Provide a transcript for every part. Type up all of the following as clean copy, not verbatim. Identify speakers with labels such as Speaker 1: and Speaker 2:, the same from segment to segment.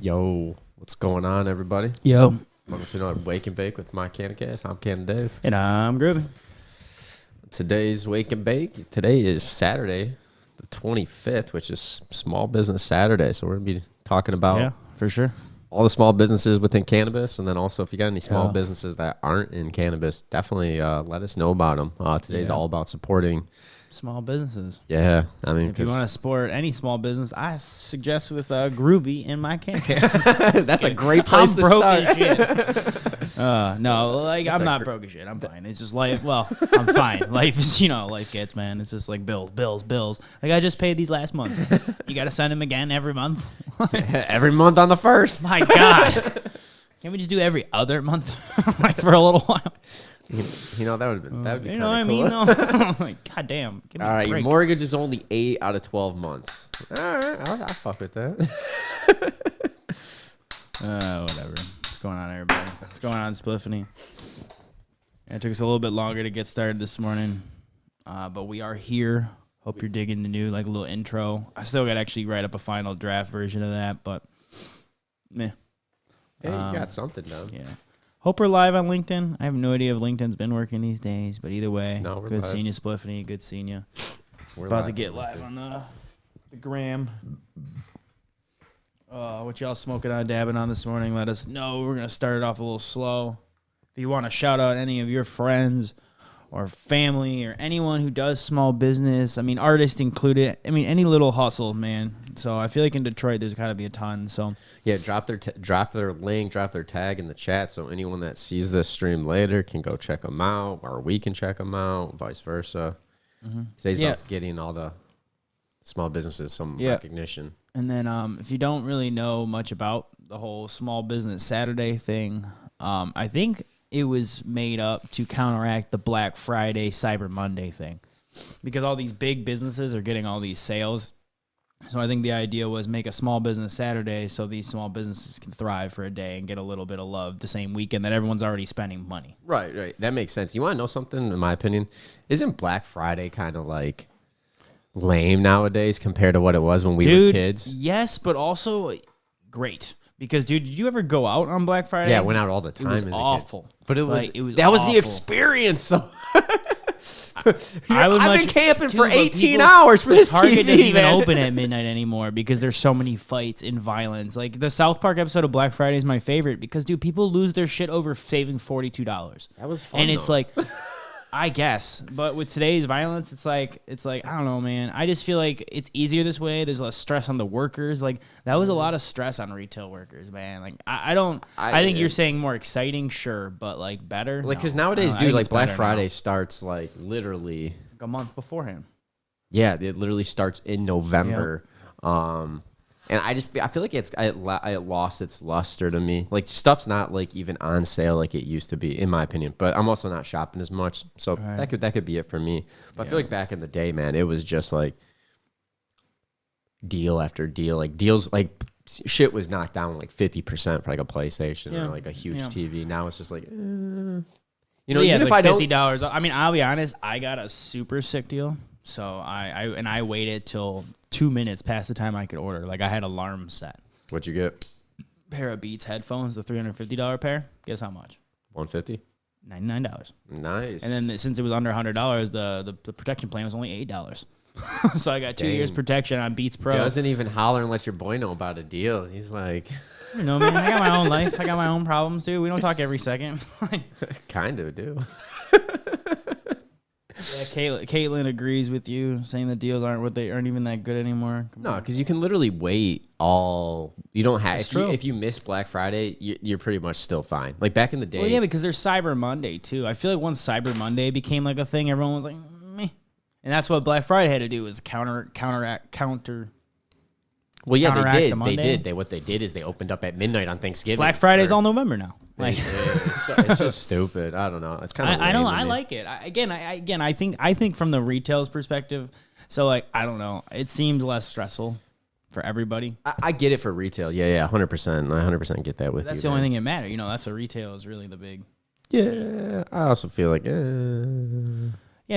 Speaker 1: Yo, what's going on, everybody?
Speaker 2: Yo.
Speaker 1: Welcome to another Wake and Bake with my Cannon Cast. I'm Cannon Dave.
Speaker 2: And I'm Groovy.
Speaker 1: Today's Wake and Bake. Today is Saturday, the 25th, which is Small Business Saturday. So we're going to be talking about
Speaker 2: for sure,
Speaker 1: all the small businesses within cannabis. And then also, if you got any small businesses that aren't in cannabis, definitely let us know about them. Today's all about supporting
Speaker 2: small businesses.
Speaker 1: Yeah, I mean,
Speaker 2: if you want to support any small business, I suggest with Groovy in my Cannon Cast.
Speaker 1: That's a great place to start.
Speaker 2: I'm broke as shit. No, like I'm not broke as shit. I'm fine. It's just life. Well, I'm fine. Life is, life gets, man. It's just like bills. Like I just paid these last month. You got to send them again every month.
Speaker 1: Every month on the 1st.
Speaker 2: My God. Can't we just do every other month, like for a little while?
Speaker 1: That would be kind of cool.
Speaker 2: You know what I mean? No. Like, God damn.
Speaker 1: All right, your mortgage is only 8 out of 12 months. All right, I'll fuck with that.
Speaker 2: Whatever. What's going on, everybody? What's going on, Spliffany? It took us a little bit longer to get started this morning, but we are here. Hope you're digging the new, little intro. I still got to actually write up a final draft version of that, but meh.
Speaker 1: Hey, you got something done.
Speaker 2: Yeah. Hope we're live on LinkedIn. I have no idea if LinkedIn's been working these days, but either way,
Speaker 1: No, we're
Speaker 2: good
Speaker 1: live.
Speaker 2: seeing you, Spliffany. Good seeing you.
Speaker 1: We're
Speaker 2: About to
Speaker 1: live.
Speaker 2: get live on the gram. What y'all smoking on, dabbing on this morning? Let us know. We're gonna start it off a little slow. If you want to shout out any of your friends or family or anyone who does small business, I mean, artists included. I mean, any little hustle, man. So I feel like in Detroit, there's got to be a ton. So
Speaker 1: Yeah, drop their link, drop their tag in the chat, so anyone that sees this stream later can go check them out, or we can check them out, vice versa. Today's about getting all the small businesses some recognition.
Speaker 2: And then if you don't really know much about the whole Small Business Saturday thing, I think it was made up to counteract the Black Friday, Cyber Monday thing. Because all these big businesses are getting all these sales. So I think the idea was make a Small Business Saturday so these small businesses can thrive for a day and get a little bit of love the same weekend that everyone's already spending money.
Speaker 1: Right. That makes sense. You want to know something, in my opinion? Isn't Black Friday kind of like lame nowadays compared to what it was when we were kids?
Speaker 2: Yes, but also great. Because, dude, did you ever go out on Black Friday?
Speaker 1: Yeah, I went out all the time.
Speaker 2: It was
Speaker 1: as a kid.
Speaker 2: awful.
Speaker 1: But it was
Speaker 2: that
Speaker 1: was
Speaker 2: awful.
Speaker 1: the experience, though.
Speaker 2: I've
Speaker 1: been camping for 18 hours for this
Speaker 2: Target
Speaker 1: TV,
Speaker 2: doesn't even
Speaker 1: man.
Speaker 2: open at midnight anymore because there's so many fights and violence. Like the South Park episode of Black Friday is my favorite because, dude, people lose their shit over saving $42.
Speaker 1: That was fun,
Speaker 2: and it's
Speaker 1: though.
Speaker 2: like, I guess, but with today's violence, it's like I don't know, man. I just feel like it's easier this way. There's less stress on the workers. Like that was a lot of stress on retail workers, man. Like I think you're saying more exciting, sure, but like better.
Speaker 1: Like, because
Speaker 2: No.
Speaker 1: nowadays,
Speaker 2: I
Speaker 1: dude,
Speaker 2: think
Speaker 1: like
Speaker 2: it's
Speaker 1: Black
Speaker 2: better
Speaker 1: Friday
Speaker 2: now.
Speaker 1: starts like literally.
Speaker 2: Like a month beforehand.
Speaker 1: Yeah, it literally starts in November. And I feel like it lost its luster to me. Like stuff's not like even on sale like it used to be, in my opinion. But I'm also not shopping as much, so that could be it for me. But I feel like back in the day, man, it was just like deal after deal. Like deals, like shit was knocked down like 50% for like a PlayStation or like a huge TV. Now it's just like, you know,
Speaker 2: Yeah,
Speaker 1: even if
Speaker 2: like
Speaker 1: I don't.
Speaker 2: $50. I mean, I'll be honest. I got a super sick deal, so I waited till 2 minutes past the time I could order. Like I had alarm set.
Speaker 1: What'd you get?
Speaker 2: Pair of Beats headphones, the $350 pair. Guess how much?
Speaker 1: $150.
Speaker 2: $99.
Speaker 1: Nice.
Speaker 2: And then since it was under $100, the protection plan was only $8. So I got 2 years protection on Beats Pro.
Speaker 1: Doesn't even holler and let your boy know about a deal. He's like,
Speaker 2: You know, man, I got my own life. I got my own problems, dude. We don't talk every second.
Speaker 1: kind of do.
Speaker 2: Yeah, Caitlin agrees with you, saying the deals aren't even that good anymore.
Speaker 1: No, because you can literally wait all. You don't have.
Speaker 2: That's true.
Speaker 1: If you miss Black Friday, you're pretty much still fine. Like back in the day.
Speaker 2: Well, yeah, because there's Cyber Monday too. I feel like once Cyber Monday became like a thing, everyone was like, meh. And that's what Black Friday had to do was counter.
Speaker 1: Well, yeah,
Speaker 2: counteract
Speaker 1: they
Speaker 2: the
Speaker 1: did.
Speaker 2: Monday.
Speaker 1: They did. What they did is they opened up at midnight on Thanksgiving.
Speaker 2: Black Friday's all November now. Like,
Speaker 1: it's just stupid. I don't know. It's kind of.
Speaker 2: I don't. I like it. I think from the retail's perspective. So like, I don't know. It seemed less stressful for everybody.
Speaker 1: I get it for retail. Yeah, 100%. I 100% get that with you.
Speaker 2: That's the only thing that matters. You know, that's what retail is really the big.
Speaker 1: Yeah, I also feel like.
Speaker 2: Yeah,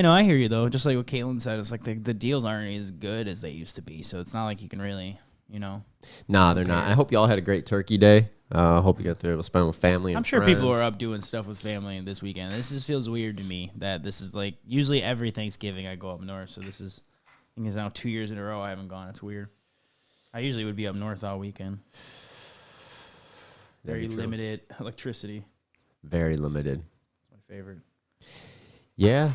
Speaker 2: no, I hear you though. Just like what Caitlin said, it's like the deals aren't as good as they used to be. So it's not like you can really, you know.
Speaker 1: Nah, they're not. I hope y'all had a great Turkey Day. I hope you got to be able to spend with family. And
Speaker 2: I'm sure
Speaker 1: friends.
Speaker 2: people are up doing stuff with family this weekend. This just feels weird to me that this is like usually every Thanksgiving I go up north. So this is, I think it's now 2 years in a row I haven't gone. It's weird. I usually would be up north all weekend. Very limited electricity.
Speaker 1: Very limited.
Speaker 2: It's my favorite.
Speaker 1: Yeah.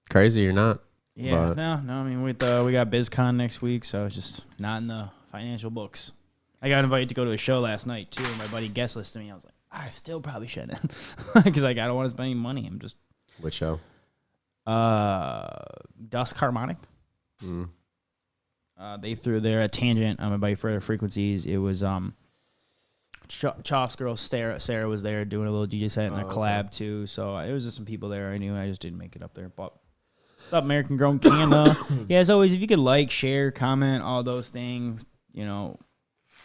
Speaker 1: Crazy or not?
Speaker 2: Yeah.
Speaker 1: But
Speaker 2: No. I mean, we got BizCon next week, so it's just not in the financial books. I got invited to go to a show last night too. My buddy guest listed me. I was like, I still probably shouldn't, because like I don't want to spend any money. I'm just.
Speaker 1: Which show?
Speaker 2: Dusk Harmonic. They threw their Tangent on my buddy for Frequencies. It was Choff's girl Sarah was there doing a little DJ set and a collab too. So it was just some people there I knew. I just didn't make it up there. But what's up, American Grown Canada? Yeah, as always, if you could like, share, comment, all those things, you know,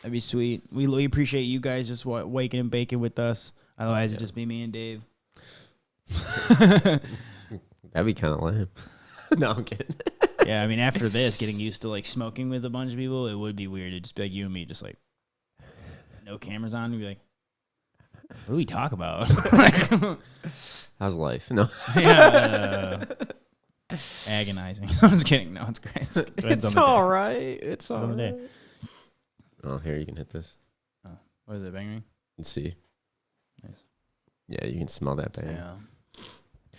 Speaker 2: that'd be sweet. We appreciate you guys just waking and baking with us. Otherwise, it'd just be me and Dave.
Speaker 1: That'd be kind of lame. No, I'm kidding.
Speaker 2: Yeah, I mean, after this, getting used to like smoking with a bunch of people, it would be weird. It'd just be like you and me, just like no cameras on. We'd be like, What do we talk about?
Speaker 1: How's life? No.
Speaker 2: Yeah. Agonizing. I'm just kidding. No, it's great.
Speaker 1: It's all right. It's all
Speaker 2: on the
Speaker 1: right. Oh, here you can hit this.
Speaker 2: What is it, bang ring?
Speaker 1: Let's see.
Speaker 2: Nice.
Speaker 1: Yeah, you can smell that bang.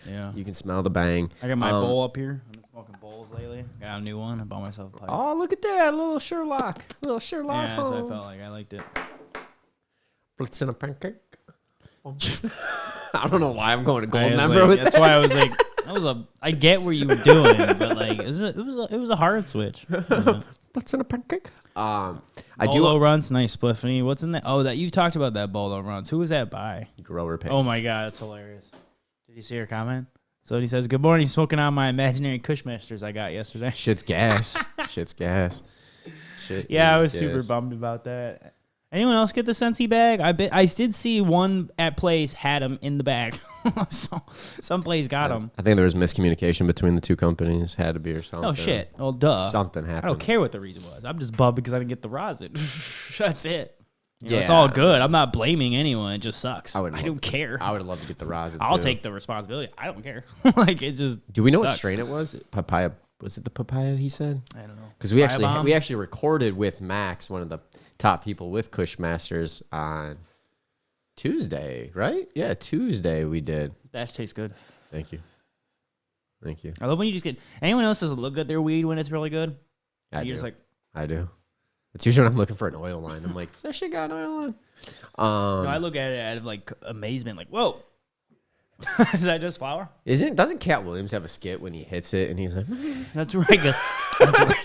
Speaker 2: Yeah.
Speaker 1: You can smell the bang.
Speaker 2: I got my bowl up here. I've been smoking bowls lately. Got a new one. I bought myself a pipe.
Speaker 1: Oh, look at that. Little Sherlock.
Speaker 2: Yeah, that's what I felt like. I liked it.
Speaker 1: What's in a pancake? I don't know why I'm going to gold member
Speaker 2: like,
Speaker 1: with
Speaker 2: that's
Speaker 1: that.
Speaker 2: why I was like, I get where you were doing, but like, it was a hard switch.
Speaker 1: What's in a pancake? I
Speaker 2: Bolo Runs, nice spliffany. What's in that? Oh, that you talked about that Bolo Runs. Who was that by?
Speaker 1: Grower Pants.
Speaker 2: Oh my god, that's hilarious. Did you see her comment? So he says, "Good morning, smoking on my imaginary Cushmasters I got yesterday."
Speaker 1: Shit's gas. Shit's gas. Shit.
Speaker 2: Yeah, I was
Speaker 1: gas.
Speaker 2: super bummed about that. Anyone else get the Scentsy bag? I did see one at place had them in the bag. So some place got them.
Speaker 1: I think there was miscommunication between the two companies. Had to be or something.
Speaker 2: Oh shit! Well, duh.
Speaker 1: Something happened.
Speaker 2: I don't care what the reason was. I'm just bummed because I didn't get the rosin. That's it. You know,
Speaker 1: Yeah,
Speaker 2: it's all good. I'm not blaming anyone. It just sucks.
Speaker 1: I
Speaker 2: I don't care.
Speaker 1: I would love to get the rosin.
Speaker 2: I'll
Speaker 1: too.
Speaker 2: take the responsibility. I don't care. Like it just.
Speaker 1: Do we know what
Speaker 2: sucks.
Speaker 1: strain it was? Papaya. Was it the papaya? He said.
Speaker 2: I don't know.
Speaker 1: Because we
Speaker 2: Papaya
Speaker 1: actually recorded with Max, one of the top people with Cushmasters, on Tuesday, right? Yeah, Tuesday we did.
Speaker 2: That tastes good.
Speaker 1: Thank you. Thank you.
Speaker 2: I love when you just get. Anyone else doesn't look at their weed when it's really good?
Speaker 1: I
Speaker 2: You're
Speaker 1: do.
Speaker 2: just like,
Speaker 1: I do. It's usually when I'm looking for an oil line. I'm like, does that shit got an oil line?
Speaker 2: no, I look at it out of like amazement, like, whoa, is that just flour?
Speaker 1: Doesn't Cat Williams have a skit when he hits it and he's like,
Speaker 2: That's right.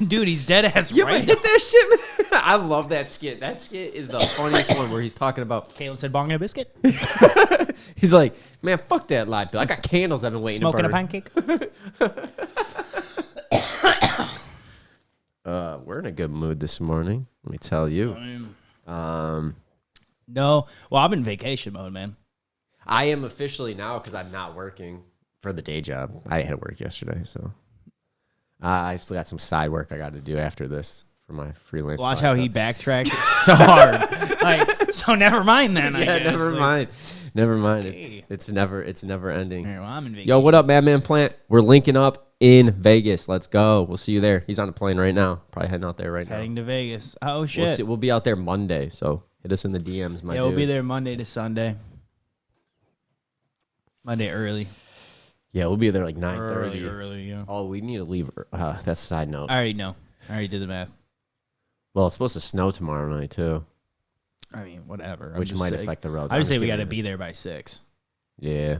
Speaker 2: Dude, he's dead ass
Speaker 1: you ever
Speaker 2: right.
Speaker 1: hit that shit, man? I love that skit. That skit is the funniest one where he's talking about.
Speaker 2: Caleb said, "Bong and a biscuit,
Speaker 1: He's like, man, fuck that light bill. I got candles I've been waiting
Speaker 2: smoking
Speaker 1: to
Speaker 2: a
Speaker 1: burn.
Speaker 2: pancake."
Speaker 1: We're in a good mood this morning. Let me tell you.
Speaker 2: No, well, I'm in vacation mode, man.
Speaker 1: I am officially now because I'm not working for the day job. I had to work yesterday, so I still got some side work I got to do after this for my freelance.
Speaker 2: Watch how he backtracked so hard. Like, so never mind then. I
Speaker 1: Yeah,
Speaker 2: guess.
Speaker 1: never
Speaker 2: Like,
Speaker 1: mind. Never mind.
Speaker 2: Okay.
Speaker 1: It's never ending.
Speaker 2: all right, well, I'm in vacation.
Speaker 1: Yo, what up, Madman Plant? We're linking up in Vegas. Let's go. We'll see you there. He's on a plane right now. Probably heading out there right now.
Speaker 2: Heading to Vegas. Oh shit.
Speaker 1: We'll be out there Monday, so hit us in the DMs, my
Speaker 2: Yeah,
Speaker 1: dude.
Speaker 2: we'll be there Monday to Sunday. Monday early.
Speaker 1: Yeah, we'll be there like 9:30.
Speaker 2: Early, yeah.
Speaker 1: Oh, we need to leave. That's a side note.
Speaker 2: I already know. I already did the math.
Speaker 1: Well, it's supposed to snow tomorrow night too,
Speaker 2: I mean, whatever.
Speaker 1: which might affect the roads.
Speaker 2: I would say we
Speaker 1: got
Speaker 2: got to be there by 6.
Speaker 1: Yeah.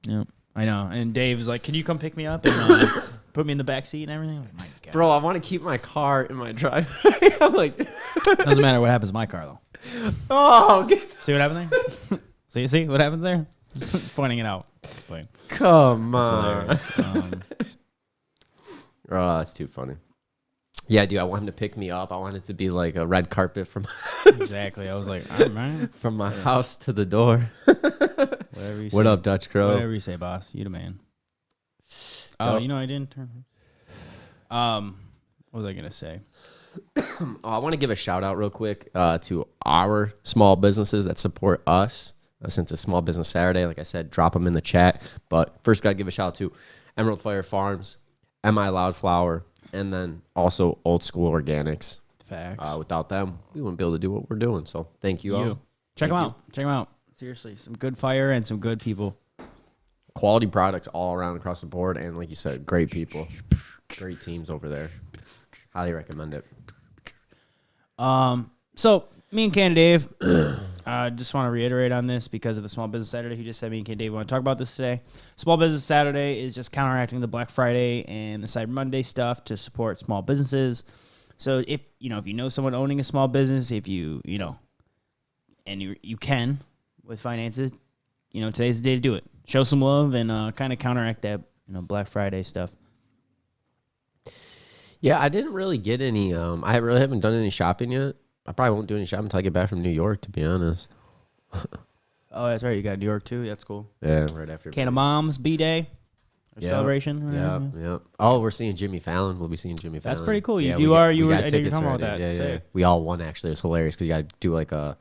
Speaker 2: Yeah, I know. And Dave's like, "Can you come pick me up and put me in the back seat and everything?" I'm like, my God.
Speaker 1: Bro, I want to keep my car in my driveway. I'm like,
Speaker 2: Doesn't matter what happens to my car though.
Speaker 1: oh,
Speaker 2: See what happened there? see what happens there? Pointing it out.
Speaker 1: come
Speaker 2: That's
Speaker 1: on.
Speaker 2: hilarious.
Speaker 1: Oh, that's too funny. Yeah, dude, I want him to pick me up. I want it to be like a red carpet from
Speaker 2: Exactly. I was like, all right, man.
Speaker 1: from my house to the door.
Speaker 2: Whatever you say.
Speaker 1: What up, Dutch Crow?
Speaker 2: Whatever you say, boss. You the man. Oh,
Speaker 1: Yup.
Speaker 2: you know I didn't turn. What was I gonna say?
Speaker 1: Oh, I want to give a shout out real quick to our small businesses that support us. Since it's Small Business Saturday, like I said, drop them in the chat. But first, got to give a shout out to Emerald Fire Farms, MI Loud Flower, and then also Old School Organics.
Speaker 2: Facts.
Speaker 1: Without them, we wouldn't be able to do what we're doing. So thank you all.
Speaker 2: Check
Speaker 1: Thank
Speaker 2: them
Speaker 1: you.
Speaker 2: out. Check them out. Seriously, some good fire and some good people.
Speaker 1: Quality products all around across the board. And like you said, great people. Great teams over there. Highly recommend it.
Speaker 2: So me and Ken and Dave, just want to reiterate on this because of the Small Business Saturday. He just said me and Ken and Dave want to talk about this today. Small Business Saturday is just counteracting the Black Friday and the Cyber Monday stuff to support small businesses. So if you know someone owning a small business, if you can with finances, today's the day to do it. Show some love and kind of counteract that Black Friday stuff.
Speaker 1: Yeah, I didn't really get any. I really haven't done any shopping yet. I probably won't do any shopping until I get back from New York, to be honest.
Speaker 2: Oh, that's right. You got New York too. That's cool.
Speaker 1: Yeah, right after.
Speaker 2: Can of Moms B-Day
Speaker 1: Yep.
Speaker 2: celebration.
Speaker 1: Yeah, yeah. Oh, we're seeing Jimmy Fallon. We'll be seeing Jimmy Fallon.
Speaker 2: That's pretty cool.
Speaker 1: Yeah,
Speaker 2: You are.
Speaker 1: we
Speaker 2: You were.
Speaker 1: got
Speaker 2: I know you're
Speaker 1: tickets
Speaker 2: talking about
Speaker 1: already.
Speaker 2: that.
Speaker 1: Yeah,
Speaker 2: Sick.
Speaker 1: yeah. We all won actually. It was hilarious because you got to do like a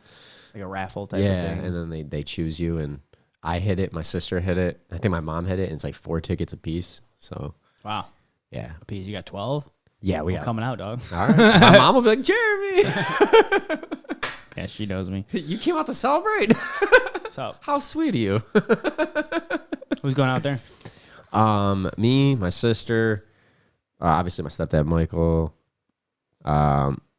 Speaker 2: Like a raffle type
Speaker 1: Yeah,
Speaker 2: of thing.
Speaker 1: and then they choose you, and I hit it. My sister hit it. I think my mom hit it, and it's like 4 tickets a piece. So
Speaker 2: Wow.
Speaker 1: yeah,
Speaker 2: A piece. You got 12?
Speaker 1: yeah, we
Speaker 2: I'm
Speaker 1: got.
Speaker 2: coming out, dog.
Speaker 1: All right, my mom will be like, Jeremy,
Speaker 2: Yeah, she knows me.
Speaker 1: you came out to celebrate.
Speaker 2: So,
Speaker 1: How sweet of you.
Speaker 2: who's going out there?
Speaker 1: Me, my sister, obviously my stepdad Michael,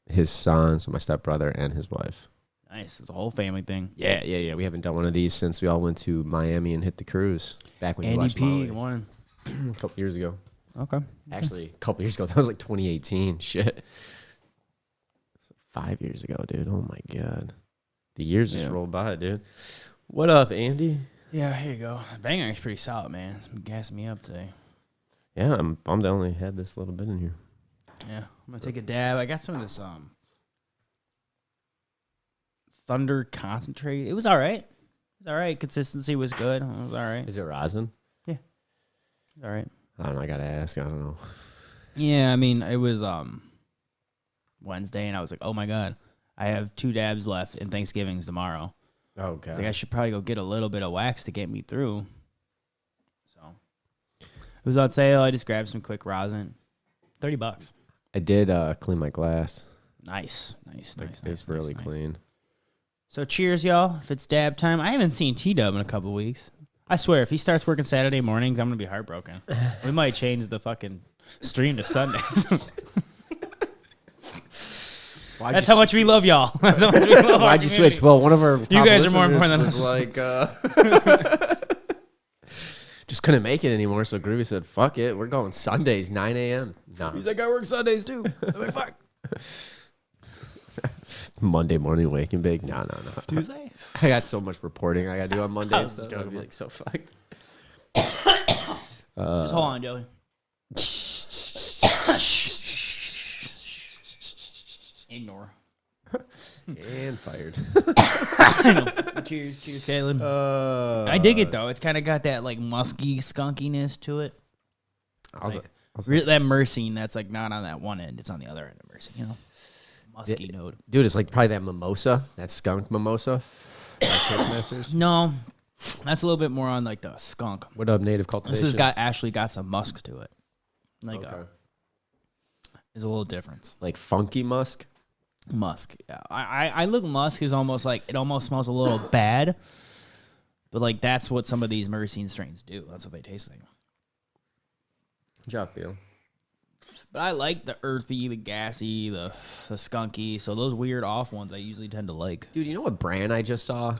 Speaker 1: his son, so my stepbrother and his wife.
Speaker 2: Nice. It's a whole family thing.
Speaker 1: Yeah. We haven't done one of these since we all went to Miami and hit the cruise back when you
Speaker 2: Andy
Speaker 1: watched
Speaker 2: P.
Speaker 1: Molly.
Speaker 2: Good morning.
Speaker 1: A couple years ago.
Speaker 2: Okay.
Speaker 1: Actually, a couple years ago. That was like 2018. Shit. 5 years ago, dude. Oh my god. The years just
Speaker 2: Yeah.
Speaker 1: rolled by, dude. What up, Andy?
Speaker 2: Yeah, here you go. Banger is pretty solid, man. It's been gassing me up today.
Speaker 1: Yeah, I'm bummed I only had this little bit in here.
Speaker 2: Yeah, I'm gonna take a dab. I got some of this Thunder concentrate. It was all right. It was all right. Consistency was good. It was all right.
Speaker 1: Is it rosin?
Speaker 2: It was all right.
Speaker 1: I don't know. I gotta ask. I don't know.
Speaker 2: Yeah, I mean, it was Wednesday, and I was like, oh my god, I have 2 dabs left, and Thanksgiving's tomorrow.
Speaker 1: Okay.
Speaker 2: I was like, I should probably go get a little bit of wax to get me through. So it was on sale. I just grabbed some quick rosin. $30.
Speaker 1: I did clean my glass.
Speaker 2: Nice.
Speaker 1: Like, it's really clean.
Speaker 2: So cheers, y'all. If it's dab time, I haven't seen T-Dub in a couple weeks. I swear, if he starts working Saturday mornings, I'm going to be heartbroken. We might change the fucking stream to Sundays. That's how much we love y'all. That's how much we love
Speaker 1: Why'd you switch? Well, one of our top
Speaker 2: guys are more important than
Speaker 1: was
Speaker 2: us.
Speaker 1: like, just couldn't make it anymore. So Groovy said, "Fuck it, we're going Sundays, 9 a.m." No,
Speaker 2: He's like, I work Sundays too. I'm like, fuck.
Speaker 1: Monday morning wake and bake. No.
Speaker 2: Tuesday?
Speaker 1: I got so much reporting I got to do on Monday
Speaker 2: I
Speaker 1: and
Speaker 2: was
Speaker 1: stuff.
Speaker 2: joking,
Speaker 1: I'd be
Speaker 2: man.
Speaker 1: like so fucked.
Speaker 2: Just hold on, Joey. Ignore.
Speaker 1: And fired.
Speaker 2: I know. Cheers, Caitlin. I dig it though. It's kind of got that like musky skunkiness to it.
Speaker 1: I was
Speaker 2: That myrcene that's like not on that one end, it's on the other end of myrcene, you know? Musky note.
Speaker 1: dude, it's like probably that mimosa, that skunk mimosa. Masters.
Speaker 2: No, that's a little bit more on like the skunk.
Speaker 1: What up, native cultivation?
Speaker 2: This has actually got some musk to it. Like,
Speaker 1: Okay.
Speaker 2: there's a little difference.
Speaker 1: Like funky musk.
Speaker 2: Musk. Yeah. I look musk is almost like it almost smells a little bad, but like that's what some of these myrcene strains do. That's what they taste like.
Speaker 1: Good job, feel.
Speaker 2: But I like the earthy, the gassy, the skunky. So those weird off ones I usually tend to like.
Speaker 1: Dude, you know what brand I just saw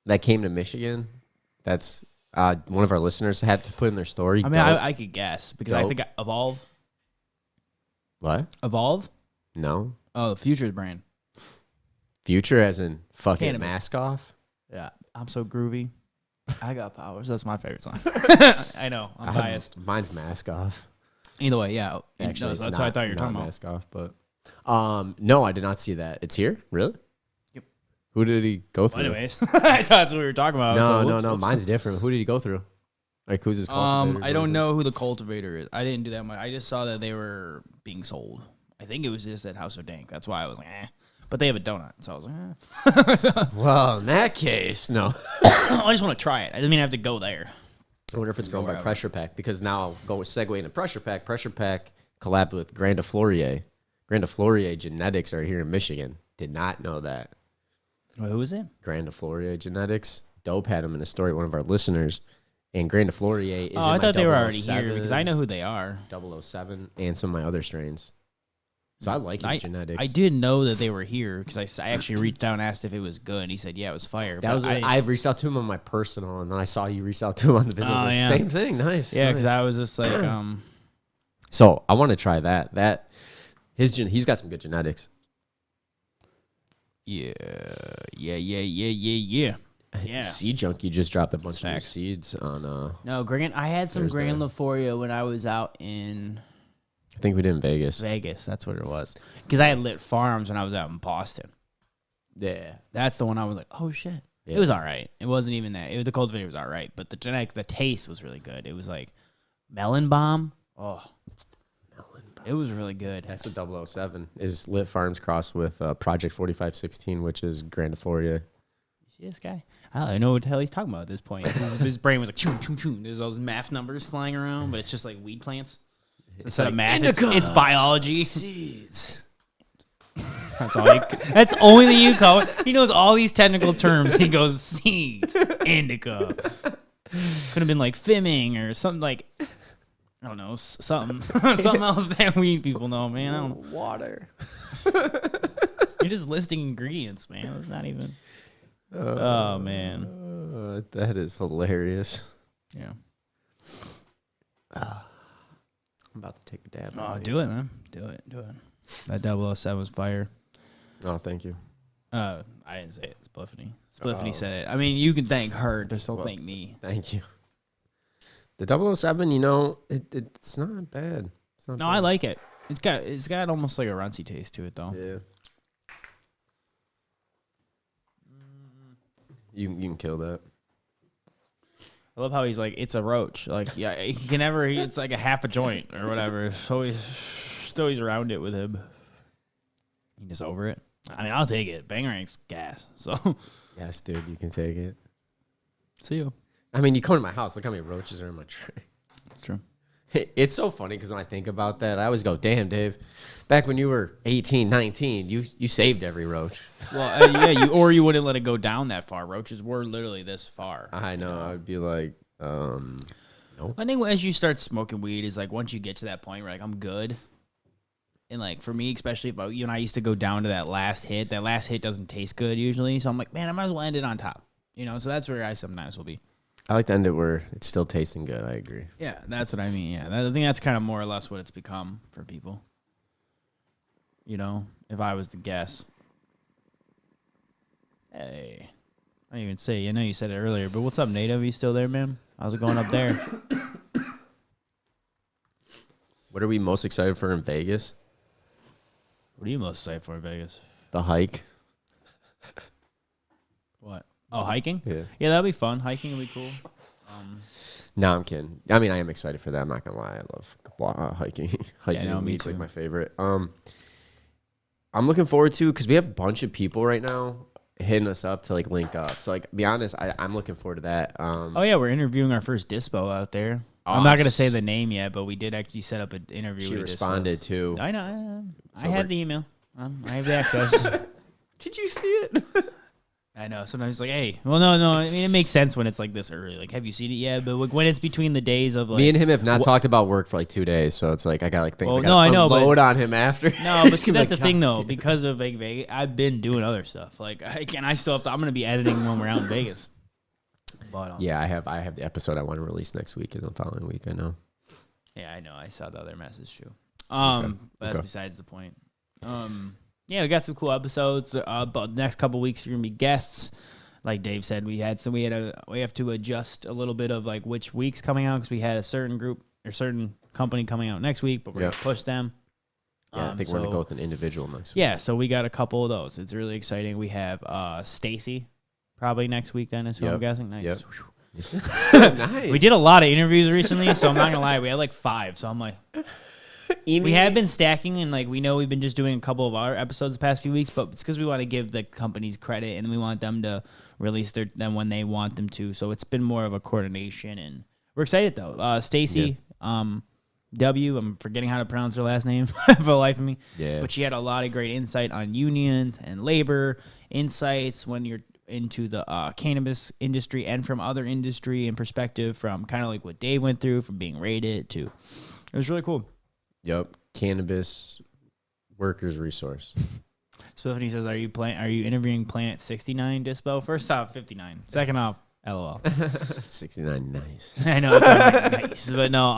Speaker 1: that came to Michigan? That's one of our listeners had to put in their story.
Speaker 2: I mean, I could guess because I
Speaker 1: Dope.
Speaker 2: think Evolve.
Speaker 1: What?
Speaker 2: Evolve?
Speaker 1: No.
Speaker 2: Oh, Future's brand.
Speaker 1: Future as in fucking
Speaker 2: Cannabis.
Speaker 1: mask off?
Speaker 2: Yeah. I'm so groovy. I got powers. That's my favorite song. I know. I'm biased.
Speaker 1: Mine's mask off.
Speaker 2: Either way, yeah.
Speaker 1: Actually,
Speaker 2: No,
Speaker 1: it's
Speaker 2: that's
Speaker 1: not,
Speaker 2: what I thought you were
Speaker 1: not
Speaker 2: talking about.
Speaker 1: mask off, but no, I did not see that. It's here? Really?
Speaker 2: Yep.
Speaker 1: Who did he go through?
Speaker 2: Anyways, I thought that's what we were talking about.
Speaker 1: No,
Speaker 2: so
Speaker 1: no.
Speaker 2: whoops.
Speaker 1: Mine's different. Who did he go through? Like, who's his cultivator?
Speaker 2: I don't know who the cultivator is. I didn't do that much. I just saw that they were being sold. I think it was just at House of Dank. That's why I was like, eh. But they have a donut, so I was like, eh.
Speaker 1: Well, in that case, no.
Speaker 2: I just want to try it. I didn't mean I have to go there.
Speaker 1: I wonder if it's grown by
Speaker 2: wherever.
Speaker 1: Pressure Pack, because now I'll go segue into Pressure Pack. Pressure Pack collabed with Grandiflorier. Grandiflorier Genetics are here in Michigan. Did not know that.
Speaker 2: Wait, who is it?
Speaker 1: Grandiflorier Genetics. Dope had him in a story, one of our listeners. And Grandiflorier is
Speaker 2: Oh,
Speaker 1: in
Speaker 2: I
Speaker 1: my
Speaker 2: thought they were already here
Speaker 1: 007,
Speaker 2: because I know who they are.
Speaker 1: 007 and some of my other strains. So I like his genetics.
Speaker 2: I did know that they were here because I actually reached out and asked if it was good. And he said, yeah, it was fire.
Speaker 1: That
Speaker 2: but
Speaker 1: was I reached out to him on my personal, and then I saw you reach out to him on the business.
Speaker 2: Oh,
Speaker 1: Like,
Speaker 2: yeah.
Speaker 1: Same thing. Nice.
Speaker 2: yeah, because
Speaker 1: nice.
Speaker 2: I was just like,
Speaker 1: So I want to try that. He's got some good genetics.
Speaker 2: yeah.
Speaker 1: Seed Junkie just dropped a bunch of new
Speaker 2: facts.
Speaker 1: seeds on.
Speaker 2: No, I had some
Speaker 1: Thursday.
Speaker 2: Grandifolia when I was out in
Speaker 1: I think we did in Vegas.
Speaker 2: Vegas. That's what it was. Because I had Lit Farms when I was out in Boston.
Speaker 1: Yeah.
Speaker 2: That's the one I was like, oh shit.
Speaker 1: Yeah.
Speaker 2: It was all right. It wasn't even that. The cultivator was all right, but the taste was really good. It was like melon bomb. Oh, it was really good.
Speaker 1: That's a 007. Is Lit Farms crossed with Project 4516, which is Grandifloria
Speaker 2: See this guy? I don't know what the hell he's talking about at this point. His brain was like, choom, choom, choom. There's those math numbers flying around, but it's just like weed plants. Instead of math, it's biology.
Speaker 1: Seeds.
Speaker 2: That's all. That's only the you call it. He knows all these technical terms. He goes seeds, indica. Could have been like fimming or something like, I don't know, something else that we people know, man. I don't.
Speaker 1: Water.
Speaker 2: You're just listing ingredients, man. It's not even. Oh man,
Speaker 1: that is hilarious.
Speaker 2: yeah.
Speaker 1: I'm about to take a dab.
Speaker 2: Oh, do it, man. Do it. That 007 was fire.
Speaker 1: Oh, thank you.
Speaker 2: I didn't say it. It's Spliffany. Spliffany said it. I mean, you can thank her, just don't thank me.
Speaker 1: Thank you. The 007, you know, it's not bad. It's not
Speaker 2: No,
Speaker 1: bad.
Speaker 2: I like it. It's got almost like a runcy taste to it, though.
Speaker 1: Yeah. You can kill that.
Speaker 2: I love how he's like, it's a roach. Like, yeah, he can never. It's like a half a joint or whatever. So he's always around it with him. He just over it. I mean, I'll take it. Bangerank's gas. So
Speaker 1: Yes, dude, you can take it.
Speaker 2: see you.
Speaker 1: I mean, you come to my house, look how many roaches are in my tray.
Speaker 2: That's true.
Speaker 1: It's so funny because when I think about that, I always go, damn, Dave, back when you were 18, 19, you saved every roach.
Speaker 2: Well, yeah, you wouldn't let it go down that far. Roaches were literally this far.
Speaker 1: I know. I'd be like, nope.
Speaker 2: I think as you start smoking weed is like once you get to that point where like I'm good. And like for me, especially if you and I used to go down to that last hit doesn't taste good usually. So I'm like, man, I might as well end it on top. You know, so that's where I sometimes will be.
Speaker 1: I like to end it where it's still tasting good. I agree.
Speaker 2: Yeah, that's what I mean. Yeah, I think that's kind of more or less what it's become for people. You know, if I was to guess. Hey, I didn't even say. I know you said it earlier, but what's up, Native? You still there, man? How's it going up there?
Speaker 1: What are we most excited for in Vegas?
Speaker 2: What are you most excited for in Vegas?
Speaker 1: The hike.
Speaker 2: What? Oh, hiking?
Speaker 1: Yeah.
Speaker 2: Yeah, that'll be fun. Hiking will be cool.
Speaker 1: No, I'm kidding. I mean, I am excited for that. I'm not gonna lie. I love hiking. Hiking
Speaker 2: no,
Speaker 1: and
Speaker 2: me
Speaker 1: weed's like
Speaker 2: too.
Speaker 1: my favorite. I'm looking forward to because we have a bunch of people right now hitting us up to like link up. So like, be honest, I'm looking forward to that.
Speaker 2: Oh yeah, we're interviewing our first dispo out there. I'm not gonna say the name yet, but we did actually set up an interview.
Speaker 1: She
Speaker 2: with
Speaker 1: responded too.
Speaker 2: Dispo. I know. I
Speaker 1: So
Speaker 2: have the email. I have the access.
Speaker 1: Did you see it?
Speaker 2: I know. Sometimes it's like, hey, well, no. I mean, it makes sense when it's like this early. Like, have you seen it yet? But when it's between the days of like,
Speaker 1: Me and him have not talked about work for like 2 days, so it's like I got like things
Speaker 2: Well,
Speaker 1: I got
Speaker 2: no, I know, but-
Speaker 1: unload on him after.
Speaker 2: no, but see, that's
Speaker 1: Like,
Speaker 2: the thing
Speaker 1: God
Speaker 2: though.
Speaker 1: damn.
Speaker 2: Because of like Vegas, I've been doing other stuff. Like, I still have to. I'm gonna be editing when we're out in Vegas. But
Speaker 1: Yeah, I have the episode I want to release next week and the following week. I know.
Speaker 2: yeah, I know. I saw the other message too. But that's
Speaker 1: Okay.
Speaker 2: besides the point. Yeah, we got some cool episodes. But the next couple weeks are gonna be guests. Like Dave said, we have to adjust a little bit of like which weeks coming out because we had a certain group or certain company coming out next week, but we're
Speaker 1: Yep.
Speaker 2: gonna push them.
Speaker 1: Yeah, I think we're gonna go with an individual next week.
Speaker 2: Yeah, so we got a couple of those. It's really exciting. We have Stacy probably next week. Then is who I'm
Speaker 1: Yep.
Speaker 2: guessing. Nice.
Speaker 1: Yep. Nice.
Speaker 2: We did a lot of interviews recently, so I'm not gonna lie. We had like 5, so I'm like. We have been stacking, and like we know we've been just doing a couple of our episodes the past few weeks, but it's because we want to give the companies credit and we want them to release them when they want them to. So it's been more of a coordination, and we're excited though. Stacy, W. I'm forgetting how to pronounce her last name for the life of me.
Speaker 1: Yeah.
Speaker 2: But she had a lot of great insight on unions and labor insights when you're into the cannabis industry and from other industry and perspective from kind of like what Dave went through from being rated to. It was really cool.
Speaker 1: Yep. Cannabis workers resource.
Speaker 2: Spliffany says, "Are you interviewing Planet 69 Dispo? First off, 59. Second off, LOL.
Speaker 1: 69. Nice.
Speaker 2: I know it's like, nice, but no,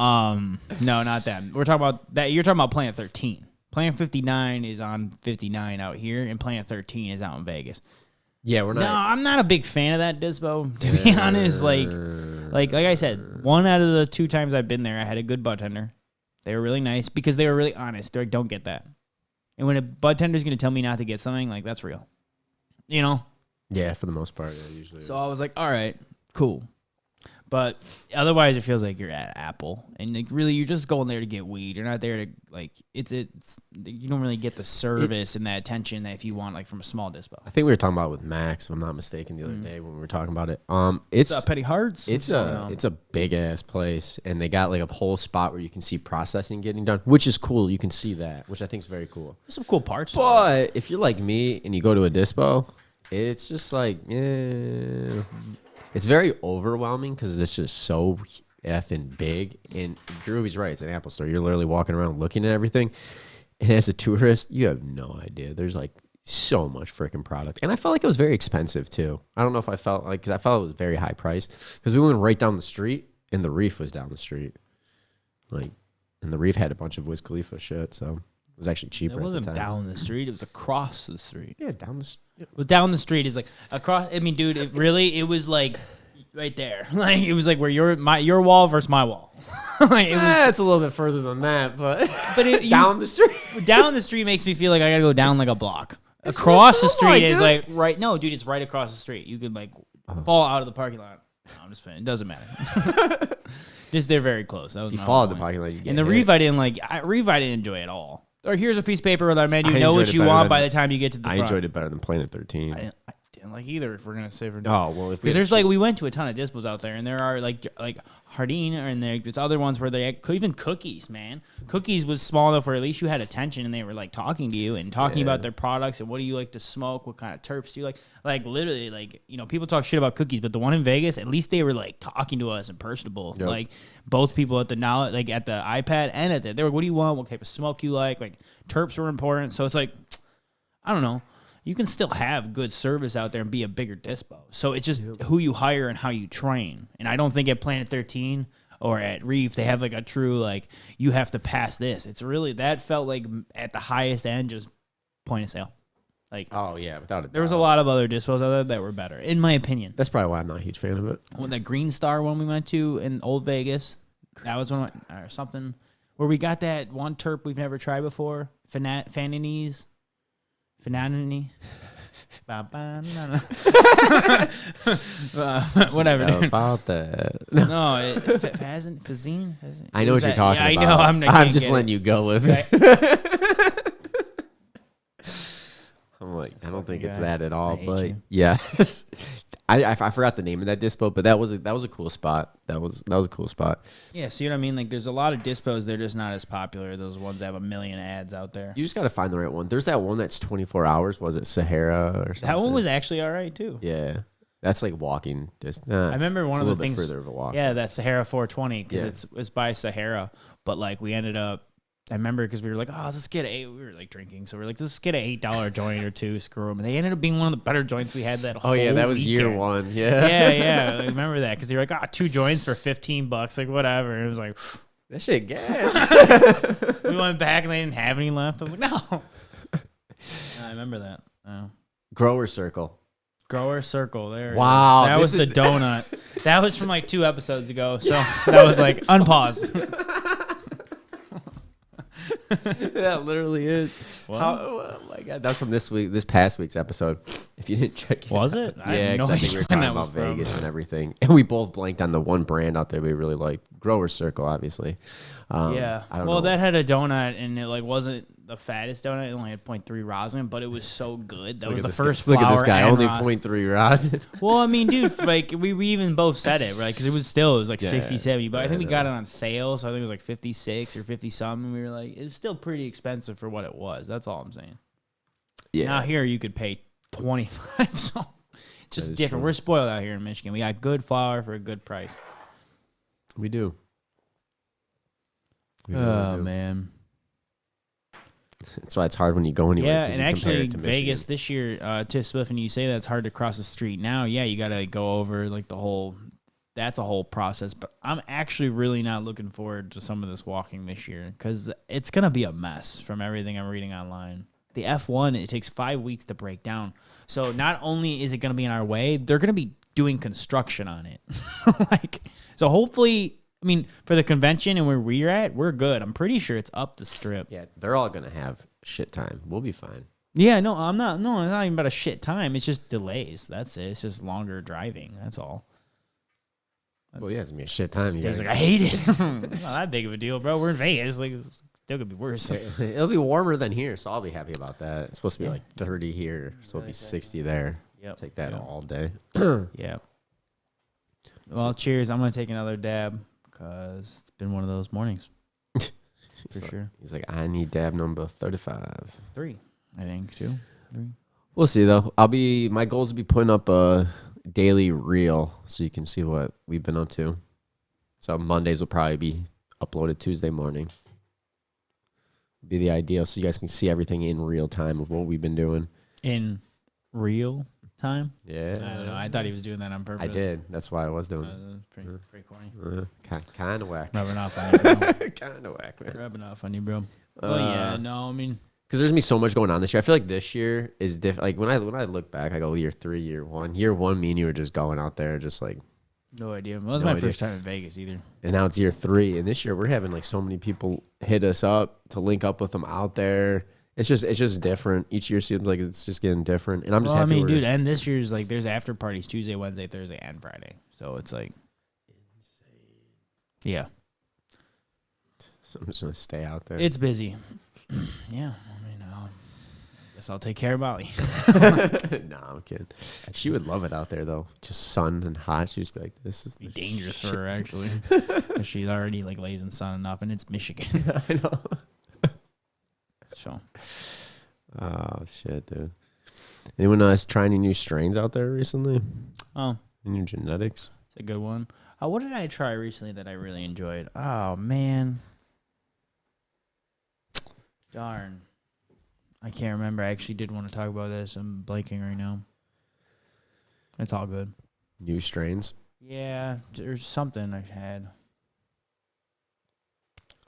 Speaker 2: not that. We're talking about that. You're talking about Planet 13. Planet 59 is on 59 out here, and Planet 13 is out in Vegas.
Speaker 1: Yeah, we're
Speaker 2: No,
Speaker 1: not.
Speaker 2: I'm not a big fan of that Dispo. To be honest, like I said, 1 out of the 2 times I've been there, I had a good bartender. They were really nice because they were really honest. They're like, don't get that. And when a bartender's going to tell me not to get something, like, that's real. You know?
Speaker 1: Yeah, for the most part, yeah, usually.
Speaker 2: So I was like, all right, cool. But otherwise, it feels like you're at Apple, and like really, you're just going there to get weed. You're not there to like it's you don't really get the service and that attention that if you want like from a small dispo.
Speaker 1: I think we were talking about it with Max, if I'm not mistaken, the other day when we were talking about it. It's
Speaker 2: Petty Hearts.
Speaker 1: it's a big ass place, and they got like a whole spot where you can see processing getting done, which is cool. You can see that, which I think is very cool.
Speaker 2: There's some cool parts.
Speaker 1: But if you're like me and you go to a dispo, it's just like, it's very overwhelming because it's just so effing big. And Groovy's right. It's an Apple store. You're literally walking around looking at everything. And as a tourist, you have no idea. There's like so much freaking product. And I felt like it was very expensive too. I don't know if I felt like, because I felt it was very high priced. Because we went right down the street and the Reef was down the street. Like, and the Reef had a bunch of Wiz Khalifa shit. So it was actually cheaper.
Speaker 2: It wasn't
Speaker 1: at the time.
Speaker 2: down the street. It was across the street.
Speaker 1: Yeah, down the street.
Speaker 2: Well, down the street is like across. I mean, dude, it was like right there. Like it was like where your wall versus my wall. Like,
Speaker 1: It's a little bit further than that, but
Speaker 2: down
Speaker 1: the street.
Speaker 2: Down the street makes me feel like I gotta go down like a block. Across the street is
Speaker 1: dude.
Speaker 2: like right. No, dude, it's right across the street. You could like fall out of the parking lot. No, I'm just saying. It doesn't matter. Just they're very close. That was
Speaker 1: You
Speaker 2: my
Speaker 1: fall
Speaker 2: point.
Speaker 1: in the parking lot. You get
Speaker 2: And the
Speaker 1: hit.
Speaker 2: Reef I didn't like. Reef I didn't enjoy at all. Or here's a piece of paper with our menu.
Speaker 1: I
Speaker 2: Know
Speaker 1: enjoyed
Speaker 2: what
Speaker 1: it
Speaker 2: you
Speaker 1: better
Speaker 2: want
Speaker 1: than-
Speaker 2: by the time you get to the
Speaker 1: I
Speaker 2: front.
Speaker 1: enjoyed it better than Planet 13.
Speaker 2: I didn't like either. If we're gonna say for
Speaker 1: Oh well, if we
Speaker 2: because there's like we went to a ton of dispos out there, and there are like Hardin, and there's other ones where they even Cookies, man. Cookies was small enough where at least you had attention, and they were like talking to you and talking about their products and what do you like to smoke, what kind of terps do you like. Like literally, like people talk shit about Cookies, but the one in Vegas, at least they were like talking to us and personable.
Speaker 1: Yep.
Speaker 2: Like both people at the at the iPad and at they were, what do you want? What type of smoke you like? Like terps were important, so it's like I don't know. You can still have good service out there and be a bigger dispo. So it's just who you hire and how you train. And I don't think at Planet 13 or at Reef they have like a true like you have to pass this. It's really that felt like at the highest end just point of sale. Like
Speaker 1: oh yeah, without a doubt.
Speaker 2: there was a lot of other dispos out there that were better, in my opinion.
Speaker 1: That's probably why I'm not a huge fan of it.
Speaker 2: When the Green Star one we went to in Old Vegas, that was one or something where we got that one terp we've never tried before, Fananese. Finani. Whatever.
Speaker 1: Yeah,
Speaker 2: dude.
Speaker 1: about that.
Speaker 2: No, Fazine.
Speaker 1: I know what you're talking about.
Speaker 2: I know. I
Speaker 1: I'm
Speaker 2: can't
Speaker 1: just
Speaker 2: get
Speaker 1: letting
Speaker 2: it.
Speaker 1: you go with
Speaker 2: Okay.
Speaker 1: it. I'm like, I don't think it's
Speaker 2: guy.
Speaker 1: that at
Speaker 2: I
Speaker 1: all,
Speaker 2: hate
Speaker 1: but
Speaker 2: you.
Speaker 1: yeah. I forgot the name of that dispo, but that was a cool spot. That was a cool spot.
Speaker 2: Yeah, see what I mean? Like, there's a lot of dispos. They're just not as popular. Those ones that have a million ads out there.
Speaker 1: You just got to find the right one. There's that one that's 24 hours. Was it Sahara or something?
Speaker 2: That one was actually all right too.
Speaker 1: Yeah, that's like walking.
Speaker 2: I remember one of the things.
Speaker 1: further of a walk.
Speaker 2: Yeah, that Sahara 420 because
Speaker 1: Yeah.
Speaker 2: it's by Sahara, but like we ended up. I remember because we were like, oh, let's get we were like drinking, so we are like, let's get an $8 joint or two, screw them. And they ended up being one of the better joints we had that whole
Speaker 1: Oh yeah, that was year
Speaker 2: weekend.
Speaker 1: one. Yeah.
Speaker 2: Yeah. I remember that because you're like, two joints for $15, like whatever. And it was like,
Speaker 1: That shit gas.
Speaker 2: we went back and they didn't have any left. I was like, no. I remember that. Oh.
Speaker 1: Grower Circle.
Speaker 2: Grower Circle. There.
Speaker 1: Wow,
Speaker 2: That was
Speaker 1: this
Speaker 2: the
Speaker 1: is-
Speaker 2: donut. That was from like 2 episodes ago. So that was like unpause.
Speaker 1: That literally is.
Speaker 2: What?
Speaker 1: Oh my god, that's from this past week's episode. If you didn't check it,
Speaker 2: Was
Speaker 1: out.
Speaker 2: it? I
Speaker 1: Yeah,
Speaker 2: have no
Speaker 1: because I think
Speaker 2: idea
Speaker 1: we were
Speaker 2: when
Speaker 1: talking
Speaker 2: that
Speaker 1: about
Speaker 2: was from.
Speaker 1: Vegas and everything, and we both blanked on the one brand out there we really liked, Grower Circle, obviously.
Speaker 2: Yeah.
Speaker 1: I don't
Speaker 2: Well,
Speaker 1: know.
Speaker 2: that had a donut, and it like wasn't the fattest donut. It only had 0.3 rosin, but it was so good. That
Speaker 1: Look
Speaker 2: was
Speaker 1: at
Speaker 2: the
Speaker 1: this
Speaker 2: first
Speaker 1: guy.
Speaker 2: flour.
Speaker 1: Look at this guy,
Speaker 2: and
Speaker 1: only
Speaker 2: rosin.
Speaker 1: 0.3 rosin.
Speaker 2: Well, I mean, dude, like we even both said it, right? Because it was like
Speaker 1: Yeah,
Speaker 2: 60, 70, but I think we
Speaker 1: yeah.
Speaker 2: got it on sale, so I think it was like 56 or 50 something. And we were like, it was still pretty expensive for what it was. That's all I'm saying.
Speaker 1: Yeah,
Speaker 2: Now here you could pay 25, so it's just
Speaker 1: is
Speaker 2: different.
Speaker 1: true.
Speaker 2: We're spoiled out here in Michigan. We got good flour for a good price.
Speaker 1: we do. We really do.
Speaker 2: Man.
Speaker 1: That's why it's hard when you go anywhere.
Speaker 2: Yeah,
Speaker 1: 'cause
Speaker 2: and
Speaker 1: you compare
Speaker 2: actually
Speaker 1: it to
Speaker 2: Vegas
Speaker 1: Michigan.
Speaker 2: this year, to Spliff, and you say that's hard to cross the street. Now, yeah, you got to go over like the whole. That's a whole process, but I'm actually really not looking forward to some of this walking this year because it's gonna be a mess from everything I'm reading online. The F1 it takes 5 weeks to break down, so not only is it gonna be in our way, they're gonna be doing construction on it. Like, so hopefully. I mean, for the convention and where we're at, we're good. I'm pretty sure it's up the strip.
Speaker 1: Yeah, they're all gonna have shit time. We'll be fine.
Speaker 2: Yeah, no, I'm not. No, it's not even about a shit time. It's just delays. That's it. It's just longer driving. That's all.
Speaker 1: Well, yeah, it's gonna be a shit time. You
Speaker 2: He's
Speaker 1: guys
Speaker 2: like, I hate it. It's not that big of a deal, bro. We're in Vegas. Like, it's still gonna be worse.
Speaker 1: It'll be warmer than here, so I'll be happy about that. It's supposed to be like 30 here, so it'll be 60 there.
Speaker 2: Yep.
Speaker 1: Take that all day.
Speaker 2: Yeah. Well, cheers. I'm gonna take another dab because it's been one of those mornings. For sure.
Speaker 1: He's like, I need dab number 35.
Speaker 2: 3, I think, 2, 3.
Speaker 1: We'll see though. My goal is to be putting up a daily reel so you can see what we've been up to. So Mondays will probably be uploaded Tuesday morning. Be the ideal so you guys can see everything in real time of what we've been doing.
Speaker 2: In real time?
Speaker 1: Yeah.
Speaker 2: I don't know. I thought he was doing that on purpose.
Speaker 1: I did. That's why I was doing it.
Speaker 2: Pretty corny.
Speaker 1: Kind of whack.
Speaker 2: Rubbing off on you, bro.
Speaker 1: Kind of whack, man.
Speaker 2: Rubbing off on you, bro. Well, yeah, no, I mean,
Speaker 1: because there's gonna be so much going on this year. I feel like this year is different. Like when I look back, I go year 3, year 1. Year 1, me and you were just going out there, just like
Speaker 2: no idea. Well, it was my first time in Vegas either.
Speaker 1: And now it's year 3, and this year we're having like so many people hit us up to link up with them out there. It's just different. Each year seems like it's just getting different, and I'm just happy.
Speaker 2: I mean, dude, and this year's like there's after parties Tuesday, Wednesday, Thursday, and Friday, so it's like insane. Yeah.
Speaker 1: So I'm just gonna stay out there.
Speaker 2: It's busy. Yeah, I mean, I guess I'll take care of Molly.
Speaker 1: No, I'm kidding. She would love it out there though. Just sun and hot. She'd just be like, "This is
Speaker 2: dangerous for her actually." She's already like lays in sun enough, and it's Michigan.
Speaker 1: I know.
Speaker 2: So.
Speaker 1: Oh shit, dude. Anyone else try any new strains out there recently?
Speaker 2: Oh,
Speaker 1: new genetics.
Speaker 2: It's a good one. What did I try recently that I really enjoyed? Oh man. Darn. I can't remember. I actually did want to talk about this. I'm blanking right now. It's all good.
Speaker 1: New strains?
Speaker 2: Yeah, there's something I had.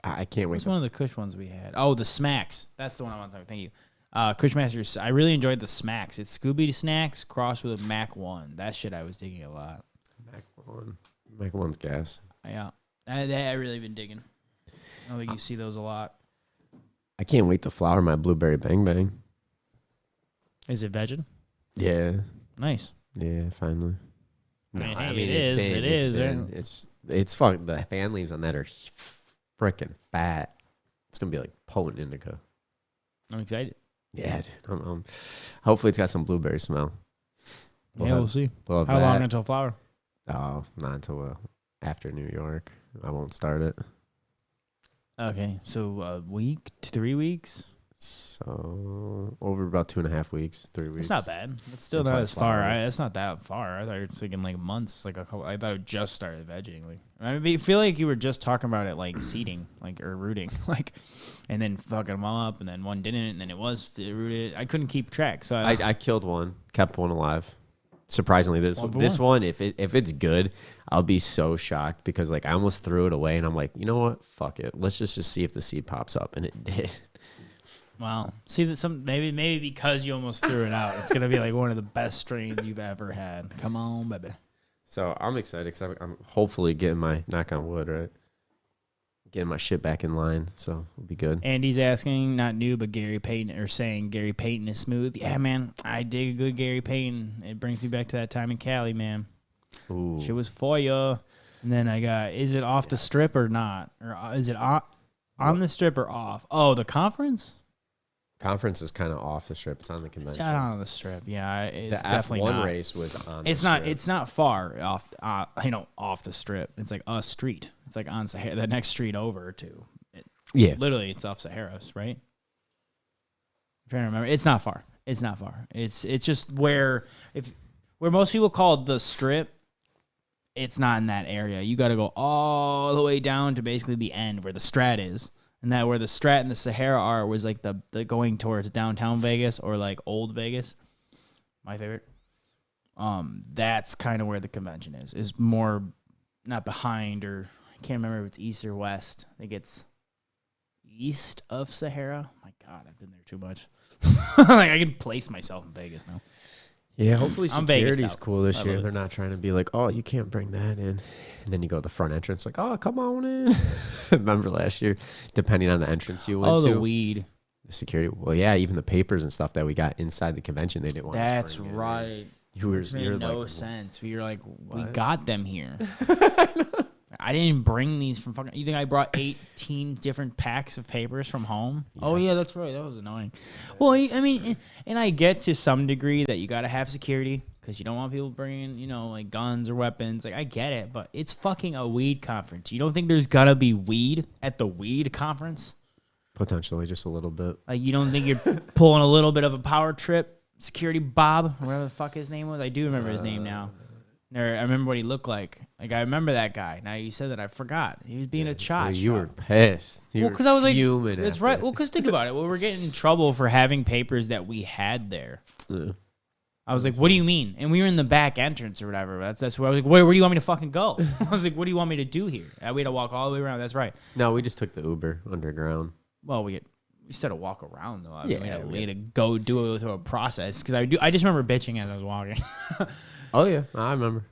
Speaker 1: I can't wait.
Speaker 2: What's one of the Kush ones we had? Oh, the Smacks. That's the one I want to talk about. Thank you. Kushmasters. I really enjoyed the Smacks. It's Scooby Snacks crossed with a Mac 1. That shit I was digging a lot.
Speaker 1: Mac 1. Mac 1's gas.
Speaker 2: Yeah. I really been digging. I don't think you see those a lot.
Speaker 1: I can't wait to flower my Blueberry Bang Bang.
Speaker 2: Is it vegan?
Speaker 1: Yeah.
Speaker 2: Nice.
Speaker 1: Yeah, finally.
Speaker 2: I mean, it is.
Speaker 1: It's fun. The fan leaves on that are freaking fat. It's gonna be like potent indica.
Speaker 2: I'm excited.
Speaker 1: Yeah, dude. Hopefully it's got some blueberry smell.
Speaker 2: We'll see.
Speaker 1: How
Speaker 2: long until flower?
Speaker 1: Oh, not until after New York. I won't start it.
Speaker 2: Okay, so a week, 3 weeks.
Speaker 1: So over about 2.5 weeks, 3 weeks.
Speaker 2: It's not bad. It's still not as far. It's not that far. I thought you were thinking like months, like a couple. I thought it just started vegging. Like I feel like you were just talking about it like seeding, like or rooting, like, and then fucking them all up, and then one didn't, and then it was rooted. I couldn't keep track, so
Speaker 1: I killed one, kept one alive. Surprisingly, this one, if it's good, I'll be so shocked because like I almost threw it away, and I'm like, you know what? Fuck it. Let's just see if the seed pops up, and it did.
Speaker 2: Wow. See that maybe because you almost threw it out, it's gonna be like one of the best strains you've ever had. Come on, baby.
Speaker 1: So I'm excited because I'm hopefully getting my knock on wood, right? Getting my shit back in line, so it'll be good.
Speaker 2: Andy's asking, not new, but Gary Payton, or saying Gary Payton is smooth. Yeah, man, I dig a good Gary Payton. It brings me back to that time in Cali, man.
Speaker 1: Ooh.
Speaker 2: Shit was for ya. And then I got, is it off the strip or not? Or is it on the strip or off? Oh, the conference?
Speaker 1: Conference is kind of off the strip. It's on the convention.
Speaker 2: It's not on the strip. Yeah, it's
Speaker 1: the
Speaker 2: definitely
Speaker 1: F1
Speaker 2: not.
Speaker 1: race was on.
Speaker 2: It's
Speaker 1: the
Speaker 2: not.
Speaker 1: strip.
Speaker 2: It's not far off. Off the strip. It's like a street. It's like on Sahara, the next street over to.
Speaker 1: Yeah,
Speaker 2: literally, it's off Sahara's, right? I'm trying to remember. It's not far. It's not far. It's just where most people call it the strip. It's not in that area. You got to go all the way down to basically the end where the Strat is. And that where the Strat and the Sahara are was like the going towards downtown Vegas or like old Vegas. My favorite. That's kind of where the convention is. Is more not behind or I can't remember if it's east or west. I think it's east of Sahara. My God, I've been there too much. Like I can place myself in Vegas now.
Speaker 1: Yeah, hopefully security's cool this year.
Speaker 2: it.
Speaker 1: They're not trying to be like, oh, you can't bring that in. And then you go to the front entrance, like, oh, come on in. Remember last year, depending on the entrance you went to.
Speaker 2: Oh, the weed.
Speaker 1: The security. Well, yeah, even the papers and stuff that we got inside the convention, they didn't want us to bring
Speaker 2: right. Which made no
Speaker 1: like,
Speaker 2: sense. We were like, we
Speaker 1: what?
Speaker 2: got them here. I didn't bring these from fucking. You think I brought 18 different packs of papers from home? Yeah. Oh yeah, that's right. That was annoying. Well, I mean, and I get to some degree that you got to have security because you don't want people bringing, you know, like guns or weapons. Like I get it, but it's fucking a weed conference. You don't think there's gotta be weed at the weed conference?
Speaker 1: Potentially, just a little bit.
Speaker 2: Like you don't think you're pulling a little bit of a power trip? Security Bob, whatever the fuck his name was. I do remember his name now. I remember what he looked like. Like I remember that guy. Now you said that, I forgot. He was being a chotch.
Speaker 1: Well, you were pissed.
Speaker 2: Well, because I was like, that's right. Well, because think about it. Well, we're getting in trouble for having papers that we had there. Yeah. I was like, what do you mean? And we were in the back entrance or whatever. That's where I was like, where do you want me to fucking go? I was like, what do you want me to do here? We had to walk all the way around. That's right.
Speaker 1: No, we just took the Uber underground.
Speaker 2: Well, we said to walk around though. I mean, we had to go do it through a process because I just remember bitching as I was walking.
Speaker 1: Oh yeah, I remember.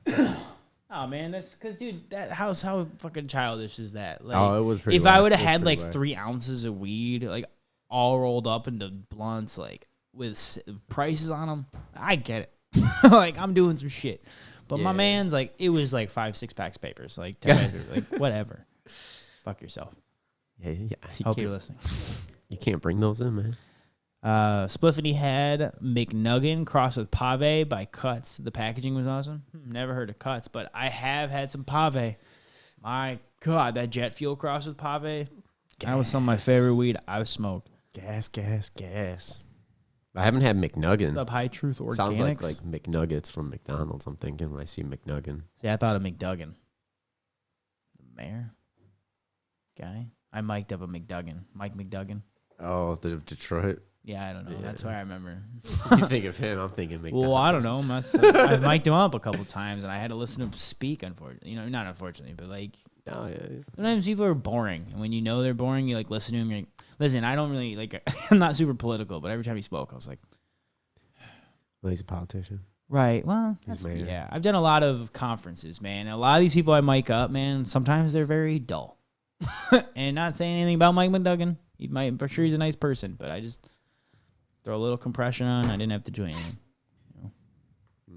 Speaker 2: Oh man, that's because dude, how fucking childish is that? Like,
Speaker 1: it was pretty.
Speaker 2: If I would have had like 3 ounces of weed, like all rolled up into blunts, like with prices on them, I get it. Like I'm doing some shit, but my man's like it was like 5-6 packs of papers, like 10 papers, like whatever. Fuck yourself.
Speaker 1: Yeah.
Speaker 2: Hope you're listening.
Speaker 1: You can't bring those in, man.
Speaker 2: Spliffity had McNuggin crossed with Pave by Cuts. The packaging was awesome. Never heard of Cuts, but I have had some Pave. My God, that jet fuel crossed with Pave. That was some of my favorite weed I've smoked.
Speaker 1: Gas. I haven't had McNuggin.
Speaker 2: What's up, High Truth Organics?
Speaker 1: Sounds like McNuggets from McDonald's. I'm thinking when I see McNuggin.
Speaker 2: See, I thought of McDuggan. The mayor guy. I mic'd up a McDuggan. Mike McDuggan.
Speaker 1: Oh, the Detroit.
Speaker 2: Yeah, I don't know. Yeah. That's why I remember.
Speaker 1: You think of him, I'm thinking McDonald's.
Speaker 2: Well, I don't know. I've mic'd him up a couple times, and I had to listen to him speak, unfortunately. You know, not unfortunately, but like, sometimes people are boring. And when you know they're boring, you like listen to him. You're like, listen, I don't really, like, I'm not super political, but every time he spoke, I was like.
Speaker 1: Well, he's a politician.
Speaker 2: Right. Well, yeah. I've done a lot of conferences, man. And a lot of these people I mic up, man, sometimes they're very dull. And not saying anything about Mike McDuggan. I'm sure he's a nice person, but I just throw a little compression on. I didn't have to do anything. You know,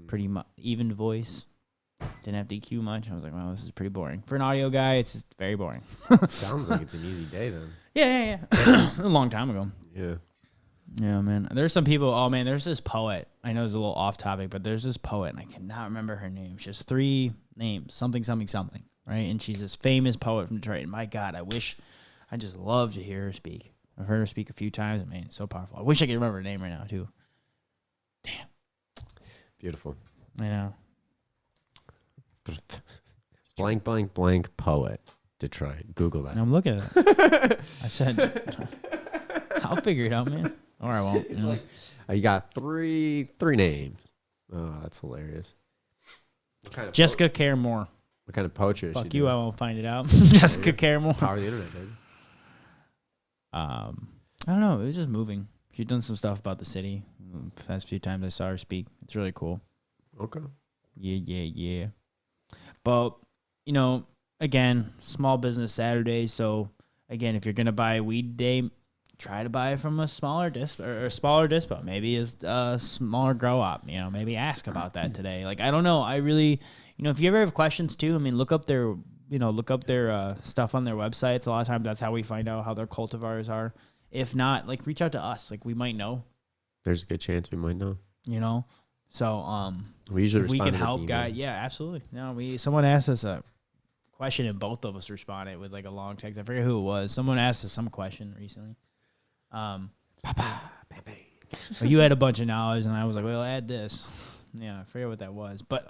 Speaker 2: pretty even voice. Didn't have to EQ much. I was like, well, this is pretty boring. For an audio guy, it's just very boring.
Speaker 1: Sounds like it's an easy day then.
Speaker 2: Yeah. A long time ago.
Speaker 1: Yeah.
Speaker 2: Yeah, man. There's some people. Oh, man, there's this poet. I know it's a little off topic, but there's this poet, and I cannot remember her name. She has 3 names, something, right? And she's this famous poet from Detroit. And my God, I just love to hear her speak. I've heard her speak a few times, and man, it's so powerful. I wish I could remember her name right now, too. Damn.
Speaker 1: Beautiful.
Speaker 2: I know.
Speaker 1: Blank poet. Detroit. Google that.
Speaker 2: I'm looking at it. I said, I'll figure it out, man. Or I won't.
Speaker 1: It's like, you got three names. Oh, that's hilarious. What kind of
Speaker 2: Jessica Caremore.
Speaker 1: What kind of poetry?
Speaker 2: Fuck you, I won't find it out. Jessica Caremore.
Speaker 1: Power of the internet, baby.
Speaker 2: I don't know. It was just moving. She's done some stuff about the city. The past few times I saw her speak. It's really cool.
Speaker 1: Okay.
Speaker 2: Yeah. But, you know, again, small business Saturday. So, again, if you're going to buy weed today, try to buy from a smaller dispo. Maybe a smaller grow op. You know, maybe ask about that today. Like, I don't know. I really, you know, if you ever have questions too, I mean, look up their stuff on their websites. A lot of times that's how we find out how their cultivars are. If not, like, reach out to us. Like, we might know.
Speaker 1: There's a good chance we might know.
Speaker 2: You know? So,
Speaker 1: we usually
Speaker 2: if we can help, guys. Yeah, absolutely. No, someone asked us a question and both of us responded with like a long text. I forget who it was. Someone asked us some question recently. You had a bunch of knowledge, and I was like, well, add this. Yeah, I forget what that was. But,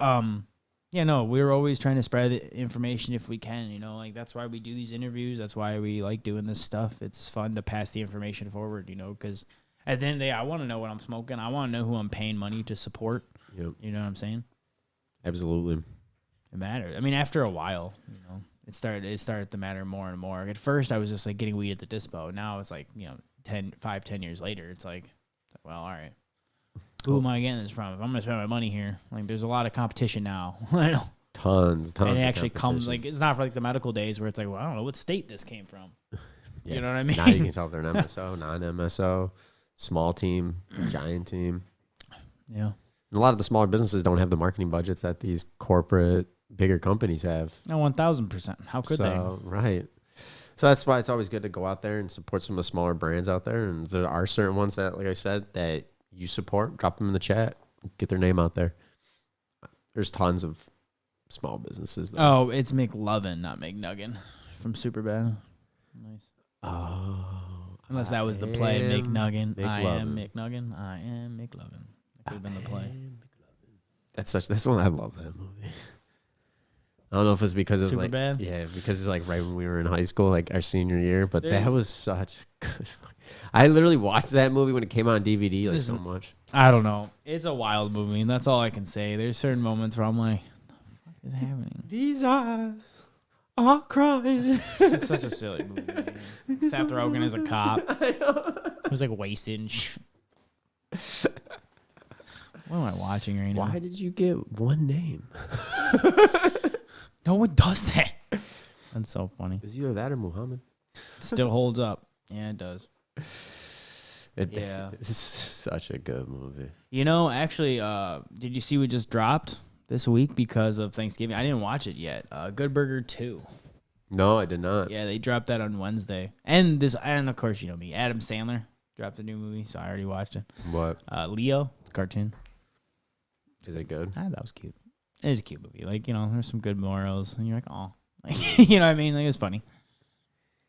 Speaker 2: yeah, no, we're always trying to spread the information if we can, you know, like that's why we do these interviews. That's why we like doing this stuff. It's fun to pass the information forward, you know, because at the end of the day, I want to know what I'm smoking. I want to know who I'm paying money to support.
Speaker 1: Yep.
Speaker 2: You know what I'm saying?
Speaker 1: Absolutely.
Speaker 2: It matters. I mean, after a while, you know, it started to matter more and more. At first, I was just like getting weed at the dispo. Now it's like, you know, 10 years later, it's like, well, all right. Who am I getting this from? If I'm going to spend my money here, like, there's a lot of competition now. I know.
Speaker 1: Tons.
Speaker 2: And it actually comes, like, it's not for, like, the medical days where it's like, well, I don't know what state this came from. Yeah. You know what I mean?
Speaker 1: Now you can tell if they're an MSO, non-MSO, small team, giant team.
Speaker 2: Yeah.
Speaker 1: And a lot of the smaller businesses don't have the marketing budgets that these corporate bigger companies have.
Speaker 2: No, 1,000%. How could they?
Speaker 1: Right. So that's why it's always good to go out there and support some of the smaller brands out there. And there are certain ones that, like I said, that you support. Drop them in the chat. Get their name out there. There's tons of small businesses. Though.
Speaker 2: Oh, it's McLovin, not McNuggin from Superbad. Nice.
Speaker 1: Oh.
Speaker 2: Unless that was the play, McNuggin. I am McNuggin. I am McLovin. That could have been the play.
Speaker 1: That's one I love that movie. I don't know if it's because it was like
Speaker 2: Superbad?
Speaker 1: Yeah, because it's like right when we were in high school, like our senior year. But
Speaker 2: There-
Speaker 1: that was such good. I literally watched that movie when it came on DVD like so much.
Speaker 2: I don't know. It's a wild movie, and that's all I can say. There's certain moments where I'm like, what the fuck is happening?
Speaker 1: These eyes are crying.
Speaker 2: It's such a silly movie. Man. Seth Rogen as a cop. He was like wasted and shit. What am I watching right now?
Speaker 1: Why did you get one name?
Speaker 2: No one does that. That's so funny.
Speaker 1: It's either that or Muhammad.
Speaker 2: It still holds up. Yeah, it does.
Speaker 1: Yeah. It's such a good movie.
Speaker 2: You know, actually, did you see what just dropped this week because of Thanksgiving? I didn't watch it yet. Good Burger 2.
Speaker 1: No, I did not.
Speaker 2: Yeah, they dropped that on Wednesday. And of course, you know me, Adam Sandler dropped a new movie, so I already watched it.
Speaker 1: What?
Speaker 2: Leo, cartoon.
Speaker 1: Is it good?
Speaker 2: That was cute. It is a cute movie. Like, you know, there's some good morals, and you're like, oh. You know what I mean? Like, it's funny.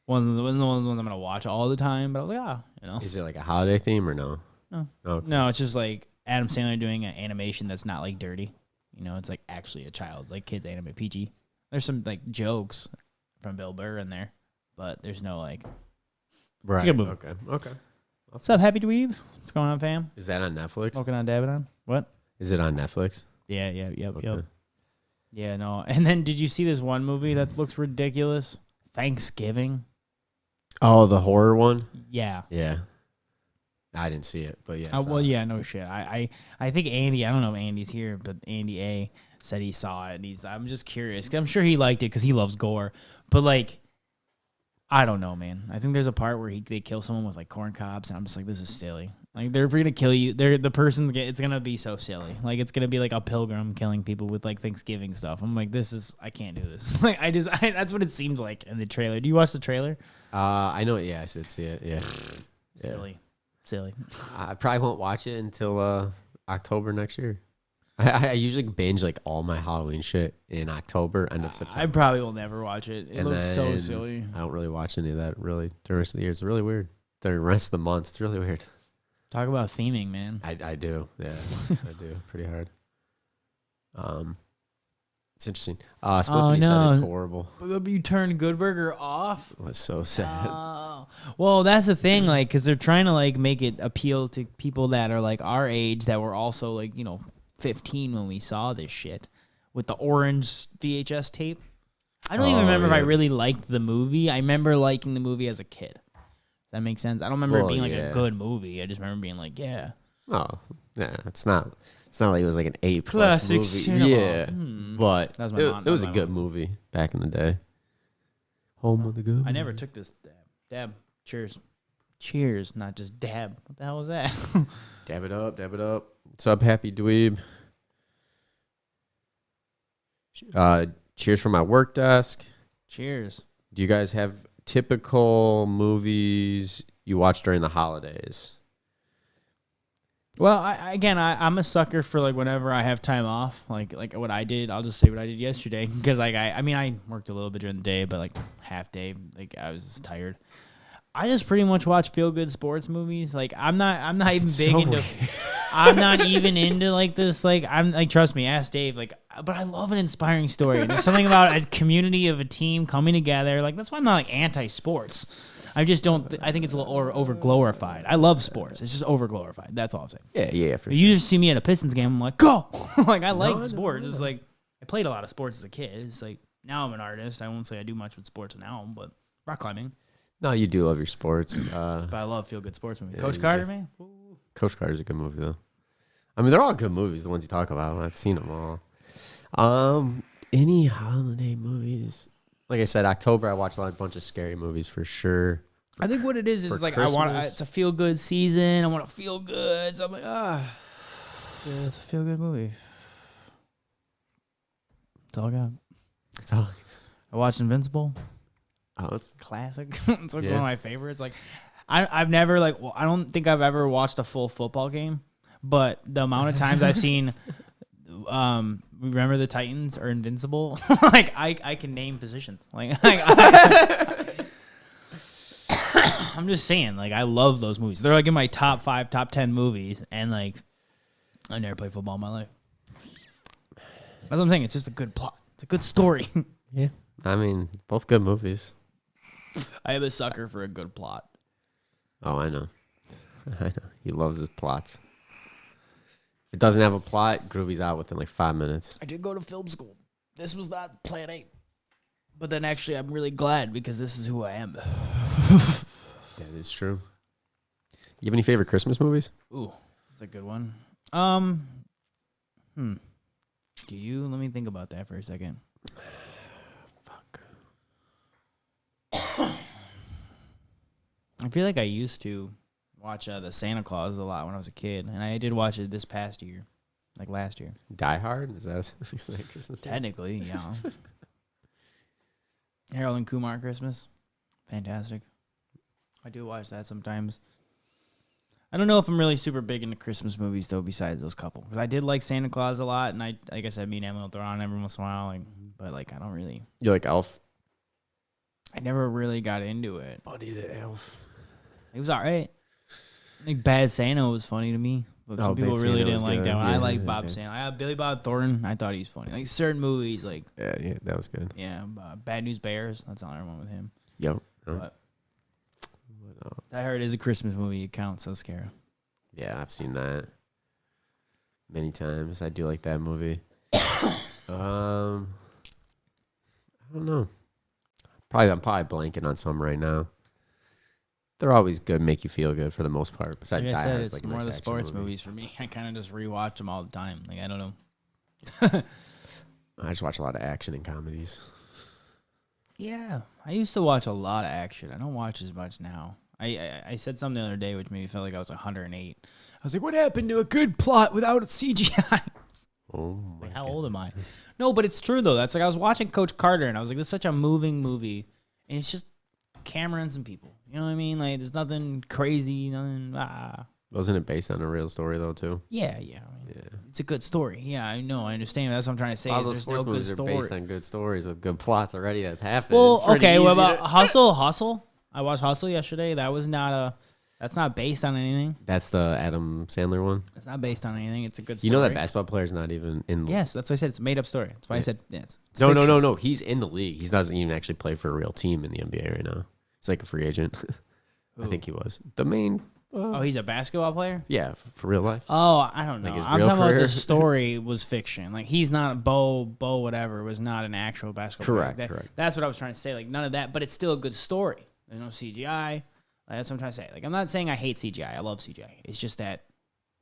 Speaker 2: Wasn't one of the ones I'm going to watch all the time, but I was like, you know.
Speaker 1: Is it like a holiday theme or no?
Speaker 2: No.
Speaker 1: Okay.
Speaker 2: No, it's just like Adam Sandler doing an animation that's not like dirty. You know, it's like actually a child's like kids anime PG. There's some like jokes from Bill Burr in there, but there's no like.
Speaker 1: Right.
Speaker 2: It's a good movie.
Speaker 1: Okay.
Speaker 2: What's up, Happy Dweeb? What's going on, fam?
Speaker 1: Is that on Netflix?
Speaker 2: Smoking on, dabbing on. What?
Speaker 1: Is it on Netflix?
Speaker 2: Yeah, yep.
Speaker 1: Okay.
Speaker 2: Yeah, no. And then did you see this one movie that looks ridiculous? Thanksgiving.
Speaker 1: Oh, the horror one?
Speaker 2: Yeah.
Speaker 1: Yeah. I didn't see it, but yeah.
Speaker 2: Well, yeah, no shit. I think Andy, I don't know if Andy's here, but Andy A said he saw it. And I'm just curious. 'Cause I'm sure he liked it because he loves gore. But like, I don't know, man. I think there's a part where they kill someone with like corn cobs, and I'm just like, this is silly. Like they're gonna kill you. It's gonna be so silly. Like it's gonna be like a pilgrim killing people with like Thanksgiving stuff. I'm like, I can't do this. Like that's what it seemed like in the trailer. Do you watch the trailer?
Speaker 1: I know. Yeah, I did see it. Yeah.
Speaker 2: Silly.
Speaker 1: I probably won't watch it until October next year. I usually binge like all my Halloween shit in October, end of September.
Speaker 2: I probably will never watch it. It looks so silly.
Speaker 1: I don't really watch any of that really the rest of the year. It's really weird. The rest of the month, it's really weird.
Speaker 2: Talk about theming, man.
Speaker 1: I do. Yeah, I do. Pretty hard. It's interesting. Spliffy said it's horrible.
Speaker 2: You turned Good Burger off?
Speaker 1: It was so sad.
Speaker 2: Well, that's the thing, like, because they're trying to, like, make it appeal to people that are, like, our age that were also, like, 15 when we saw this shit with the orange VHS tape. I don't even remember if I really liked the movie. I remember liking the movie as a kid. Does that make sense? I don't remember it being, like, a good movie. I just remember being like, yeah.
Speaker 1: Oh, yeah, it's not like it was like an A+
Speaker 2: Classic
Speaker 1: movie.
Speaker 2: cinema.
Speaker 1: Yeah, but
Speaker 2: That was my mom.
Speaker 1: it was a good movie back in the day. Home of the good.
Speaker 2: I never took this dab. Dab. Cheers. Cheers, not just dab. What the hell was that?
Speaker 1: Dab it up, dab it up. What's up, Happy Dweeb? Cheers from my work desk.
Speaker 2: Cheers.
Speaker 1: Do you guys have typical movies you watch during the holidays?
Speaker 2: Well, I'm a sucker for like whenever I have time off, like what I did. I'll just say what I did yesterday because like I worked a little bit during the day, but like half day, like I was just tired. I just pretty much watch feel good sports movies. Like I'm not even big
Speaker 1: so
Speaker 2: into.
Speaker 1: weird.
Speaker 2: I'm not even into like this. Like I'm like trust me, ask Dave. Like, but I love an inspiring story. And there's something about a community of a team coming together. Like that's why I'm not like anti-sports. I just don't. I think it's a little over glorified. I love sports. It's just over glorified. That's all I'm saying.
Speaker 1: Yeah, for
Speaker 2: You just see me at a Pistons game. I'm like, go. Like I like sports. It's like I played a lot of sports as a kid. It's like now I'm an artist. I won't say I do much with sports now, but rock climbing.
Speaker 1: No, you do love your sports.
Speaker 2: But I love feel good sports movies.
Speaker 1: Yeah,
Speaker 2: Coach
Speaker 1: you
Speaker 2: Carter,
Speaker 1: do.
Speaker 2: man.
Speaker 1: Coach Carter's a good movie though. I mean, they're all good movies. The ones you talk about, I've seen them all. Any holiday movies? Like I said, October I watch a bunch of scary movies for sure.
Speaker 2: I think what it is
Speaker 1: For
Speaker 2: like
Speaker 1: Christmas?
Speaker 2: it's a feel good season. I want to feel good. So I'm like, It's a feel good movie. That's all I got.
Speaker 1: That's all.
Speaker 2: I watched Invincible.
Speaker 1: Oh, it's
Speaker 2: Classic. It's like
Speaker 1: Yeah.
Speaker 2: one of my favorites. Like, I've never like. Well, I don't think I've ever watched a full football game, but the amount of times I've seen, Remember the Titans or Invincible, like I can name positions. I'm just saying, like I love those movies. They're like in my top 5, top 10 movies, and like I never played football in my life. That's what I'm saying. It's just a good plot. It's a good story.
Speaker 1: yeah. I mean, both good movies.
Speaker 2: I am a sucker for a good plot.
Speaker 1: Oh, I know. I know. He loves his plots. If it doesn't have a plot, Groovy's out within like 5 minutes.
Speaker 2: I did go to film school. This was not plan A. But then actually, I'm really glad because this is who I am.
Speaker 1: That is true. You have any favorite Christmas movies?
Speaker 2: Ooh, that's a good one. Do you? Let me think about that for a second.
Speaker 1: Fuck.
Speaker 2: I feel like I used to watch the Santa Claus a lot when I was a kid, and I did watch it this past year, like last year.
Speaker 1: Die Hard? Is that Christmas movie?
Speaker 2: Technically, yeah. Harold and Kumar Christmas, fantastic. I do watch that sometimes. I don't know if I'm really super big into Christmas movies though. Besides those couple, because I did like Santa Claus a lot, and I guess me and Emily will throw on every once in a while. Like, but like I don't really.
Speaker 1: You like Elf?
Speaker 2: I never really got into it.
Speaker 1: Buddy the Elf.
Speaker 2: It was alright. I think Bad Santa was funny to me, but some people
Speaker 1: Bad
Speaker 2: really
Speaker 1: Santa
Speaker 2: didn't
Speaker 1: was
Speaker 2: like
Speaker 1: good.
Speaker 2: that one.
Speaker 1: Yeah,
Speaker 2: I like
Speaker 1: yeah,
Speaker 2: Bob
Speaker 1: yeah.
Speaker 2: Santa. I have Billy Bob Thornton. I thought he was funny. Like certain movies, like
Speaker 1: Yeah, that was good.
Speaker 2: Bad News Bears. That's another one with him.
Speaker 1: Yep.
Speaker 2: But I heard it is a Christmas movie. It counts. So scary.
Speaker 1: Yeah, I've seen that many times. I do like that movie. I don't know. I'm probably blanking on some right now. They're always good, make you feel good for the most part. Besides
Speaker 2: Like I
Speaker 1: Die
Speaker 2: said,
Speaker 1: Hard,
Speaker 2: it's
Speaker 1: like a
Speaker 2: more
Speaker 1: nice
Speaker 2: the
Speaker 1: action
Speaker 2: sports
Speaker 1: movie.
Speaker 2: movies for me. I kind of just rewatch them all the time. Like I don't know.
Speaker 1: I just watch a lot of action and comedies.
Speaker 2: Yeah, I used to watch a lot of action. I don't watch as much now. I said something the other day which made me feel like I was 108. I was like, what happened to a good plot without CGI?
Speaker 1: Oh my
Speaker 2: Like, how
Speaker 1: God.
Speaker 2: old am I? No, but it's true though. That's like I was watching Coach Carter and I was like, this is such a moving movie, and it's just camera and some people. You know what I mean? Like, there's nothing crazy, nothing.
Speaker 1: Wasn't it based on a real story though too?
Speaker 2: Yeah. I mean, it's a good story. Yeah, I know. I understand. That's what I'm trying to say.
Speaker 1: All
Speaker 2: Is
Speaker 1: those
Speaker 2: there's
Speaker 1: sports
Speaker 2: no good
Speaker 1: movies are based
Speaker 2: story.
Speaker 1: on good stories with good plots already. That's happened.
Speaker 2: Well,
Speaker 1: It's pretty
Speaker 2: okay. What
Speaker 1: easy
Speaker 2: about
Speaker 1: to-
Speaker 2: Hustle? Hustle. I watched Hustle yesterday. That was that's not based on anything.
Speaker 1: That's the Adam Sandler one.
Speaker 2: It's not based on anything. It's a good story.
Speaker 1: You know that basketball player's not even in.
Speaker 2: Yes, that's what I said. It's a made up story. That's why I
Speaker 1: Yeah.
Speaker 2: said yes. It's
Speaker 1: No,
Speaker 2: fiction.
Speaker 1: no. He's in the league. He doesn't even actually play for a real team in the NBA right now. He's like a free agent. I
Speaker 2: Who?
Speaker 1: think he was the main.
Speaker 2: Oh, he's a basketball player?
Speaker 1: Yeah, for real life.
Speaker 2: Oh, I don't know.
Speaker 1: Like his
Speaker 2: I'm
Speaker 1: real
Speaker 2: talking about
Speaker 1: career?
Speaker 2: the story was fiction. Like he's not Bo whatever was not an actual basketball
Speaker 1: Correct,
Speaker 2: player.
Speaker 1: correct.
Speaker 2: That's what I was trying to say. Like none of that, but it's still a good story. There's no CGI. Like, that's what I'm trying to say. Like I'm not saying I hate CGI. I love CGI. It's just that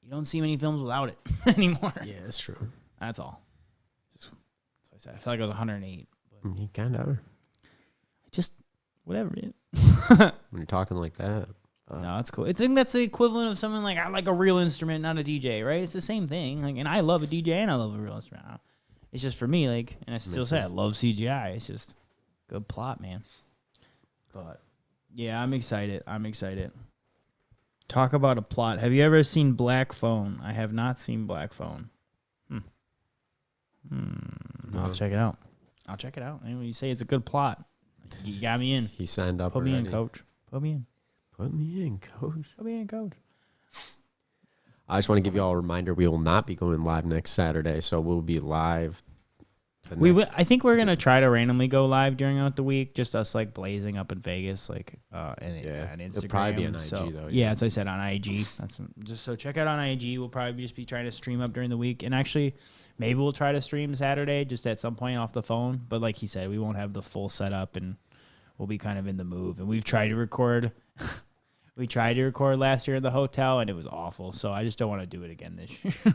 Speaker 2: you don't see many films without it anymore.
Speaker 1: Yeah, that's true.
Speaker 2: That's all. Just, so I said I felt like I was 108. But
Speaker 1: You kind of are
Speaker 2: just whatever, man.
Speaker 1: when you're talking like that.
Speaker 2: No, it's cool. I think that's the equivalent of someone like I like a real instrument, not a DJ, right? It's the same thing. Like, and I love a DJ and I love a real instrument. It's just for me, like, and I still
Speaker 1: Makes
Speaker 2: say
Speaker 1: sense.
Speaker 2: I love CGI. It's just good plot, man. But yeah, I'm excited. Talk about a plot. Have you ever seen Black Phone? I have not seen Black Phone. I'll check it out. Anyway, you say it's a good plot. You got me in.
Speaker 1: He signed up.
Speaker 2: Put me in,
Speaker 1: already.
Speaker 2: coach. Put me in.
Speaker 1: Put me in, coach.
Speaker 2: Put me in, coach.
Speaker 1: I just want to give you all a reminder. We will not be going live next Saturday, so we'll be live.
Speaker 2: I think we're gonna try to randomly go live during out the week, just us like blazing up in Vegas, like and Instagram.
Speaker 1: It'll probably be on IG,
Speaker 2: So,
Speaker 1: though,
Speaker 2: yeah,
Speaker 1: yeah.
Speaker 2: as I said on IG. That's just so check out on IG. We'll probably just be trying to stream up during the week, and actually, maybe we'll try to stream Saturday just at some point off the phone. But like he said, we won't have the full setup, and we'll be kind of in the move. And we've tried to record. We tried to record last year in the hotel, and it was awful. So I just don't want to do it again this year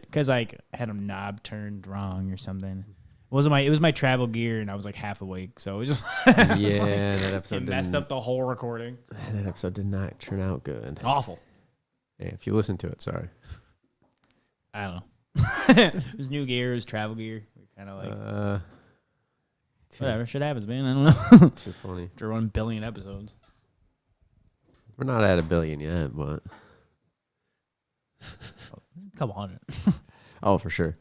Speaker 2: because like had a knob turned wrong or something. It was my travel gear, and I was like half awake, so it was just
Speaker 1: Yeah,
Speaker 2: it was like,
Speaker 1: that episode
Speaker 2: it messed
Speaker 1: didn't-
Speaker 2: up the whole recording.
Speaker 1: That episode did not turn out good.
Speaker 2: Awful.
Speaker 1: Yeah, if you listen to it, sorry.
Speaker 2: I don't know. It was new gear, it was travel gear. We're kind of like, whatever, shit happens, man. I don't know.
Speaker 1: Too funny.
Speaker 2: After 1 billion episodes.
Speaker 1: We're not at 1 billion yet, but
Speaker 2: Come on.
Speaker 1: oh, for sure.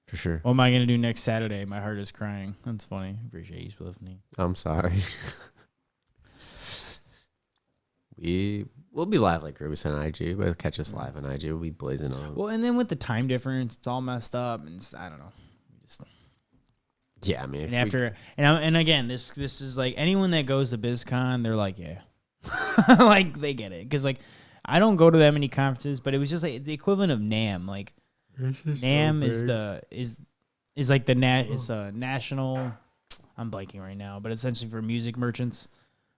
Speaker 1: For sure.
Speaker 2: What am I going to do next Saturday? My heart is crying. That's funny. Appreciate you, Spliffney.
Speaker 1: I'm sorry. We'll be live like Rubus on IG. But catch us live on IG. We'll be blazing on.
Speaker 2: Well, and then with the time difference, it's all messed up, and I don't know.
Speaker 1: Yeah, I mean,
Speaker 2: and again, this is like anyone that goes to BizCon, they're like, yeah, like they get it, because like I don't go to that many conferences, but it was just like the equivalent of NAM. Like NAM is like the national. I'm blanking right now, but essentially for music merchants,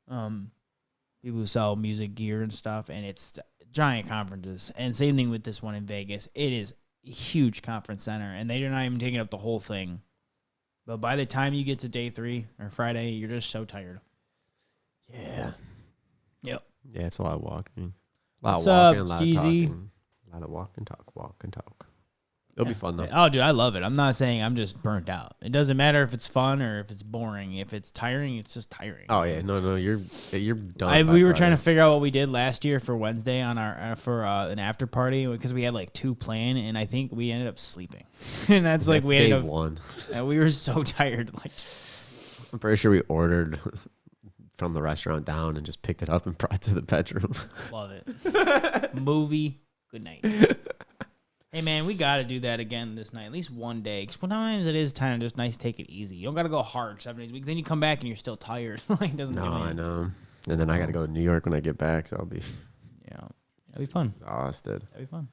Speaker 2: people who sell music gear and stuff, and it's giant conferences. And same thing with this one in Vegas. It is a huge conference center, and they're not even taking up the whole thing. But by the time you get to day 3 or Friday, you're just so tired.
Speaker 1: Yeah.
Speaker 2: Yep.
Speaker 1: Yeah, it's a lot of walking. A lot
Speaker 2: What's
Speaker 1: of walking,
Speaker 2: up,
Speaker 1: a lot of
Speaker 2: Jeezy?
Speaker 1: talking. A lot of walk and talk. It'll be fun, though.
Speaker 2: Oh, dude, I love it. I'm not saying I'm just burnt out. It doesn't matter if it's fun or if it's boring. If it's tiring, it's just tiring.
Speaker 1: Oh, yeah. No, you're done.
Speaker 2: We were trying to figure out what we did last year for Wednesday on our for an after party, because we had like 2 planned, and I think we ended up sleeping. And that's like we ended up
Speaker 1: one.
Speaker 2: And we were so tired. Like,
Speaker 1: I'm pretty sure we ordered from the restaurant down and just picked it up and brought it to the bedroom.
Speaker 2: love it. Movie. Good night. Hey, man, we got to do that again this night, at least one day. Because sometimes it is kind of just nice to take it easy. You don't got to go hard 7 days a week. Then you come back and you're still tired. Like, it doesn't do anything.
Speaker 1: I know. And then I got to go to New York when I get back, so I'll be
Speaker 2: that'll be fun.
Speaker 1: exhausted.
Speaker 2: That'll be fun.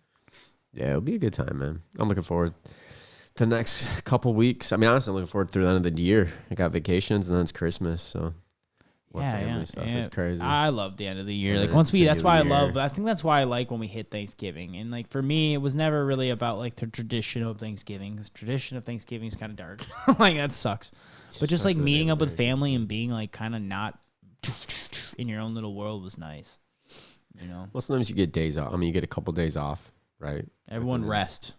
Speaker 1: Yeah, it'll be a good time, man. I'm looking forward to the next couple weeks. I mean, honestly, I'm looking forward to the end of the year. I got vacations, and then it's Christmas, so more family stuff. It's crazy.
Speaker 2: I love the end of the year.
Speaker 1: Yeah,
Speaker 2: Like once
Speaker 1: it's
Speaker 2: I think that's why I like when we hit Thanksgiving. And like for me, it was never really about like the tradition of Thanksgiving. Because tradition of Thanksgiving is kind of dark. Like that sucks. But just like meeting up with family and being like kind of not in your own little world was nice. You know.
Speaker 1: Well, sometimes you get days off. I mean, you get a couple days off, right?
Speaker 2: Everyone rest.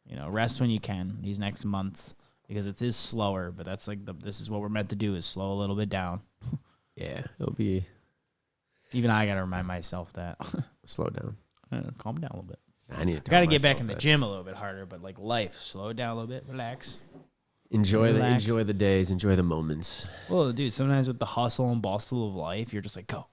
Speaker 2: You know, rest when you can these next months, because it is slower. But that's like this is what we're meant to do, is slow a little bit down.
Speaker 1: Yeah, it'll be.
Speaker 2: Even I got to remind myself that.
Speaker 1: Slow down.
Speaker 2: Calm down a little bit.
Speaker 1: I need to
Speaker 2: got to get back in the gym a little bit harder, but like life, slow it down a little bit, relax.
Speaker 1: Enjoy the days, enjoy the moments.
Speaker 2: Well, dude, sometimes with the hustle and bustle of life, you're just like, go.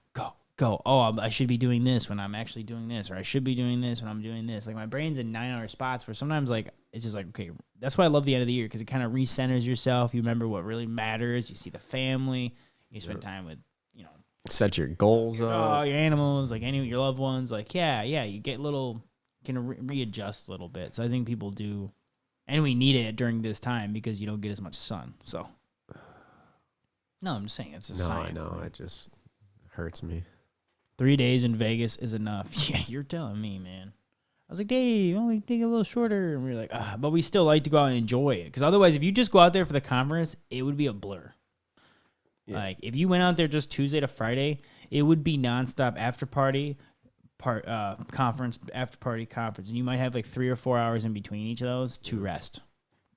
Speaker 2: Oh, I should be doing this when I'm actually doing this, or I should be doing this when I'm doing this. Like my brain's in 9-hour spots where sometimes like it's just like, okay, that's why I love the end of the year, because it kind of recenters yourself. You remember what really matters. You see the family. You spend time with, you know,
Speaker 1: set your goals up.
Speaker 2: Your animals, like any of your loved ones. Like, yeah, you get can readjust a little bit. So I think people do, and we need it during this time because you don't get as much sun. So, no, I'm just saying it's a science.
Speaker 1: No, I know, it just hurts me.
Speaker 2: 3 days in Vegas is enough. Yeah, you're telling me, man. I was like, Dave, why don't we take it a little shorter? And we were like, but we still like to go out and enjoy it. Because otherwise, if you just go out there for the conference, it would be a blur. Yeah. Like, if you went out there just Tuesday to Friday, it would be nonstop after party, conference, after party, conference. And you might have like 3 or 4 hours in between each of those to rest,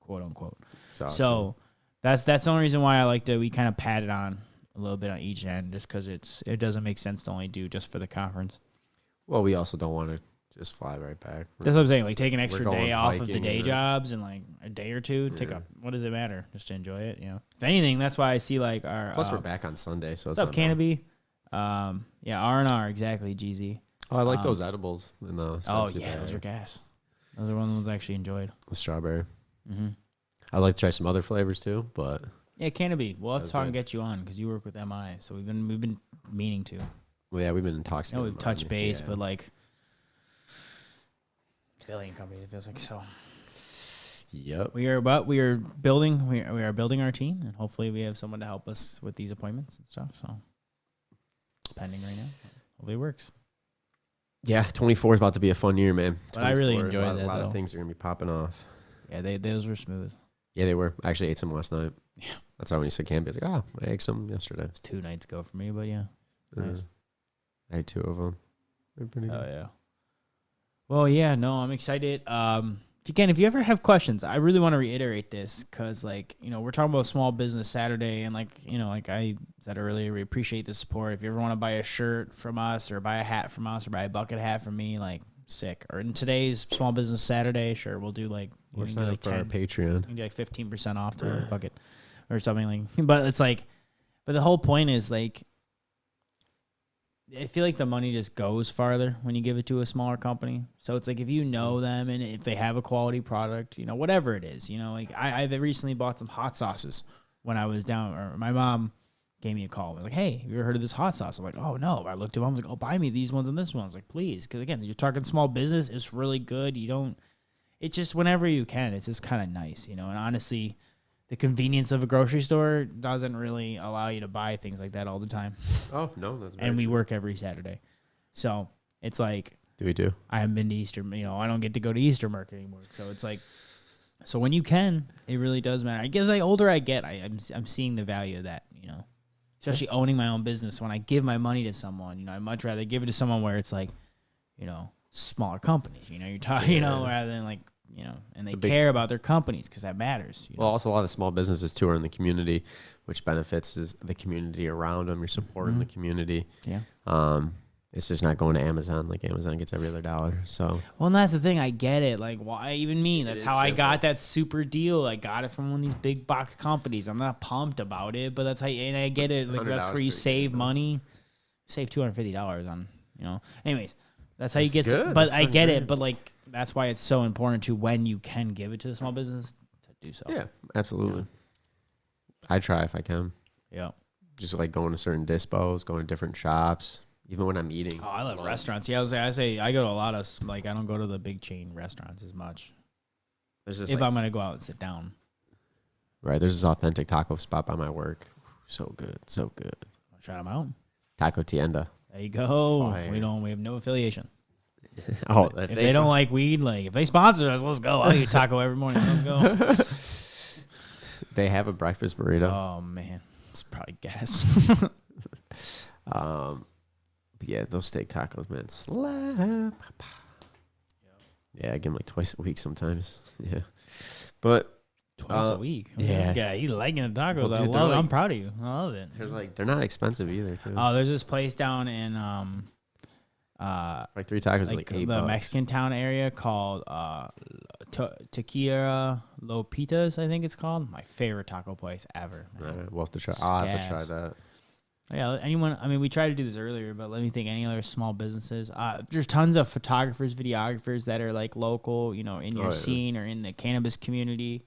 Speaker 2: quote unquote. Awesome. So that's the only reason why I like to, we kind of pad it on a little bit on each end, just because it doesn't make sense to only do just for the conference.
Speaker 1: Well, we also don't want to just fly right back.
Speaker 2: That's what I'm saying. Like, take an extra day off of the day jobs and like a day or two. Yeah. Take a, what does it matter? Just to enjoy it, you know. If anything, that's why I see like our.
Speaker 1: Plus, we're back on Sunday, so
Speaker 2: what's up, Canopy? Yeah, R&R, exactly, GZ.
Speaker 1: Oh, I like those edibles in the.
Speaker 2: Oh yeah, those are gas. Those are one of the ones I actually enjoyed.
Speaker 1: The strawberry.
Speaker 2: Mm-hmm.
Speaker 1: I'd like to try some other flavors too, but.
Speaker 2: Yeah, Canopy. We'll have to talk and get you on because you work with MI, so we've been meaning to.
Speaker 1: Well, yeah, we've been in talks.
Speaker 2: We've touched base, but like. Billion companies, it feels like so.
Speaker 1: Yep.
Speaker 2: We are building. We are building our team, and hopefully we have someone to help us with these appointments and stuff. So it's pending right now. Hopefully it works.
Speaker 1: Yeah, 24 is about to be a fun year, man.
Speaker 2: But I really enjoyed that.
Speaker 1: A lot of things are gonna be popping off.
Speaker 2: Yeah, those were smooth.
Speaker 1: Yeah, they were. I actually ate some last night.
Speaker 2: Yeah.
Speaker 1: That's why when you said Canopy, I was like, I ate some yesterday.
Speaker 2: It's 2 nights ago for me, but yeah, nice.
Speaker 1: I ate 2 of them. They're pretty good.
Speaker 2: Oh yeah. Well, yeah, no, I'm excited. Again, if you ever have questions, I really want to reiterate this because, like, we're talking about Small Business Saturday, and like I said earlier, we appreciate the support. If you ever want to buy a shirt from us, or buy a hat from us, or buy a bucket hat from me, like, sick. Or in today's Small Business Saturday, sure, we'll do like
Speaker 1: Or sign up for our Patreon.
Speaker 2: You can do like 15% off to the bucket or something like. But it's like, but the whole point is like, I feel like the money just goes farther when you give it to a smaller company. So it's like if you know them and if they have a quality product, whatever it is, like I've recently bought some hot sauces when I was down, or my mom gave me a call. I was like, hey, have you ever heard of this hot sauce? I'm like, oh, no. I looked at them. I was like, oh, buy me these ones and this one. I was like, please. Because, again, you're talking small business. It's really good. It's just whenever you can. It's just kind of nice, And honestly, the convenience of a grocery store doesn't really allow you to buy things like that all the time.
Speaker 1: Oh, no, that's very
Speaker 2: And we
Speaker 1: true.
Speaker 2: work every Saturday. So it's like.
Speaker 1: Do we do?
Speaker 2: I haven't been to Easter. I don't get to go to Easter market anymore. So it's like. So when you can, it really does matter. I guess the older I get, I'm seeing the value of that, Especially owning my own business. When I give my money to someone, I'd much rather give it to someone where it's like, smaller companies. You're talking, rather than like, and they care about their companies because that matters.
Speaker 1: Well, also a lot of small businesses too are in the community, which benefits is the community around them. You're supporting the community.
Speaker 2: Yeah.
Speaker 1: It's just not going to Amazon. Like Amazon gets every other dollar. So.
Speaker 2: Well, and that's the thing. I get it. Like, why even me? That's how I got that super deal. I got it from one of these big box companies. I'm not pumped about it, but that's how. And I get it. Like that's where you save money. Save $250 on. Anyways, that's how you get. But I get it. But like, that's why it's so important to when you can give it to the small business to do so.
Speaker 1: Yeah, absolutely. I try if I can.
Speaker 2: Yeah.
Speaker 1: Just like going to certain dispos, going to different shops. Even when I'm eating.
Speaker 2: Oh, I love restaurants. Yeah, I say I go to a lot of, like, I don't go to the big chain restaurants as much.
Speaker 1: There's this,
Speaker 2: if I'm going to go out and sit down.
Speaker 1: Right. There's this authentic taco spot by my work. So good. So good.
Speaker 2: Shout them out.
Speaker 1: Taco Tienda.
Speaker 2: There you go.
Speaker 1: Fire.
Speaker 2: We have no affiliation.
Speaker 1: Oh,
Speaker 2: if they don't like weed, like, if they sponsor us, let's go. I'll eat taco every morning. Let's go.
Speaker 1: They have a breakfast burrito.
Speaker 2: Oh, man. It's probably gas.
Speaker 1: Yeah, those steak tacos, man, slap. Yeah, I get them like twice a week sometimes. Yeah, but
Speaker 2: twice a week.
Speaker 1: Yeah,
Speaker 2: he's liking the tacos.
Speaker 1: Well, dude,
Speaker 2: I'm proud of you. I love it.
Speaker 1: They're not expensive either, too.
Speaker 2: Oh, there's this place down in
Speaker 1: like 3 tacos, like $8.
Speaker 2: The Mexican town area called Tequila Lopitas, I think it's called. My favorite taco place ever.
Speaker 1: We'll have to try. I'll have to try that.
Speaker 2: Yeah, anyone, we tried to do this earlier, but let me think, any other small businesses? There's tons of photographers, videographers that are like local, in your scene or in the cannabis community.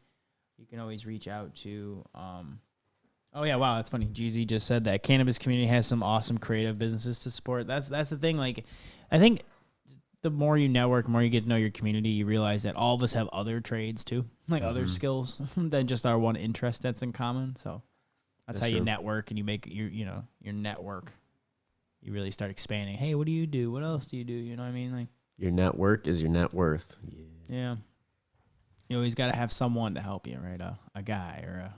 Speaker 2: You can always reach out to, oh yeah, wow, that's funny. Jeezy just said that cannabis community has some awesome creative businesses to support. That's the thing. Like, I think the more you network, the more you get to know your community, you realize that all of us have other trades too, like other skills than just our one interest that's in common. So. That's how you network, and you make your network. You really start expanding. Hey, what do you do? What else do you do? You know what I mean? Like
Speaker 1: your network is your net worth.
Speaker 2: Yeah. You always got to have someone to help you, right? A guy or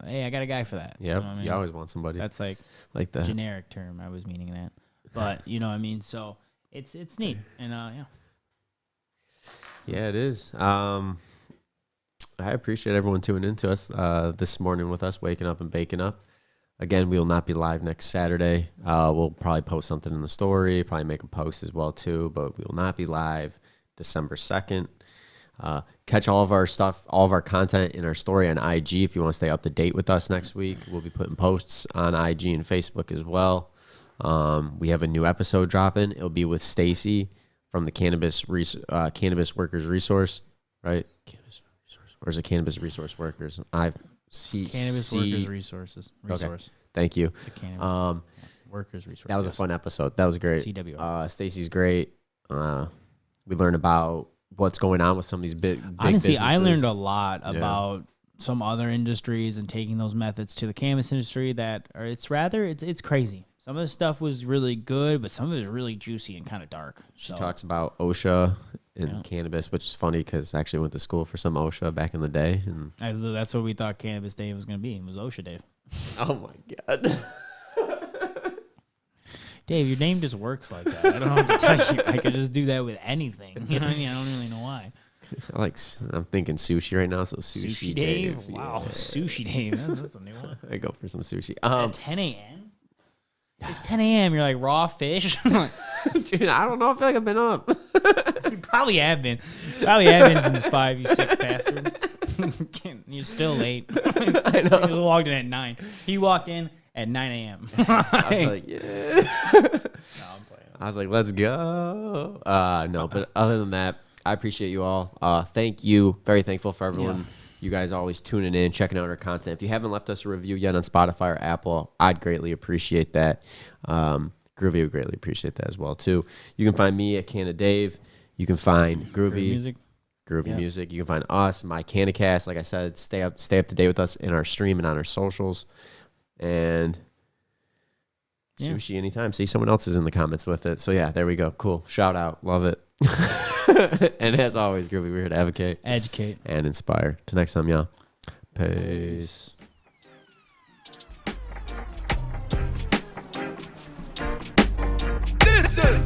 Speaker 2: hey, I got a guy for that.
Speaker 1: Yeah. You always want somebody.
Speaker 2: That's like
Speaker 1: the
Speaker 2: generic term. I was meaning that, but you know what I mean. So it's neat, and yeah.
Speaker 1: Yeah, it is. I appreciate everyone tuning in to us this morning with us, waking up and baking up. Again, we will not be live next Saturday. We'll probably post something in the story, probably make a post as well too, but we will not be live December 2nd. Catch all of our stuff, all of our content in our story on IG if you want to stay up to date with us next week. We'll be putting posts on IG and Facebook as well. We have a new episode dropping. It'll be with Stacy from the Cannabis Workers Resource, right? Or is it Cannabis Resource Workers?
Speaker 2: Cannabis Workers Resource.
Speaker 1: Okay. Thank you.
Speaker 2: The Cannabis Workers Resource.
Speaker 1: That was a fun episode. That was great.
Speaker 2: CWR.
Speaker 1: Stacy's great. We learned about what's going on with some of these big
Speaker 2: honestly,
Speaker 1: businesses.
Speaker 2: I learned a lot about some other industries and taking those methods to the cannabis industry that are, it's crazy. Some of the stuff was really good, but some of it is really juicy and kind of dark.
Speaker 1: She talks about OSHA and cannabis, which is funny because I actually went to school for some OSHA back in the day. And
Speaker 2: that's what we thought Cannabis Day was going to be. It was OSHA Day.
Speaker 1: Oh, my God.
Speaker 2: Dave, your name just works like that. I don't know what to tell you. I could just do that with anything. You know what I mean? I don't really know why.
Speaker 1: I'm thinking sushi right now, so sushi
Speaker 2: Dave. Wow, yeah. Sushi Dave. That's a new one.
Speaker 1: I go for some sushi.
Speaker 2: At 10 a.m. It's 10 a.m. You're like raw fish.
Speaker 1: Dude, I don't know. I feel like I've been up.
Speaker 2: You probably have been. Probably have been since 5. You sick bastard. You're still late.
Speaker 1: I know.
Speaker 2: He walked in at 9. He walked in at 9 a.m.
Speaker 1: I was like, yeah.
Speaker 2: No, I'm playing.
Speaker 1: I was like, let's go. No, but other than that, I appreciate you all. Thank you. Very thankful for everyone. Yeah. You guys always tuning in, checking out our content. If you haven't left us a review yet on Spotify or Apple, I'd greatly appreciate that. Groovy would greatly appreciate that as well, too. You can find me at Canna Dave. You can find Groovy Music. You can find us, my CannaCast. Like I said, stay up to date with us in our stream and on our socials. And sushi anytime. See, someone else is in the comments with it. So, yeah, there we go. Cool. Shout out. Love it. And as always, Groovy, we're here to advocate,
Speaker 2: educate,
Speaker 1: and inspire. Till next time, y'all. Peace.
Speaker 3: This is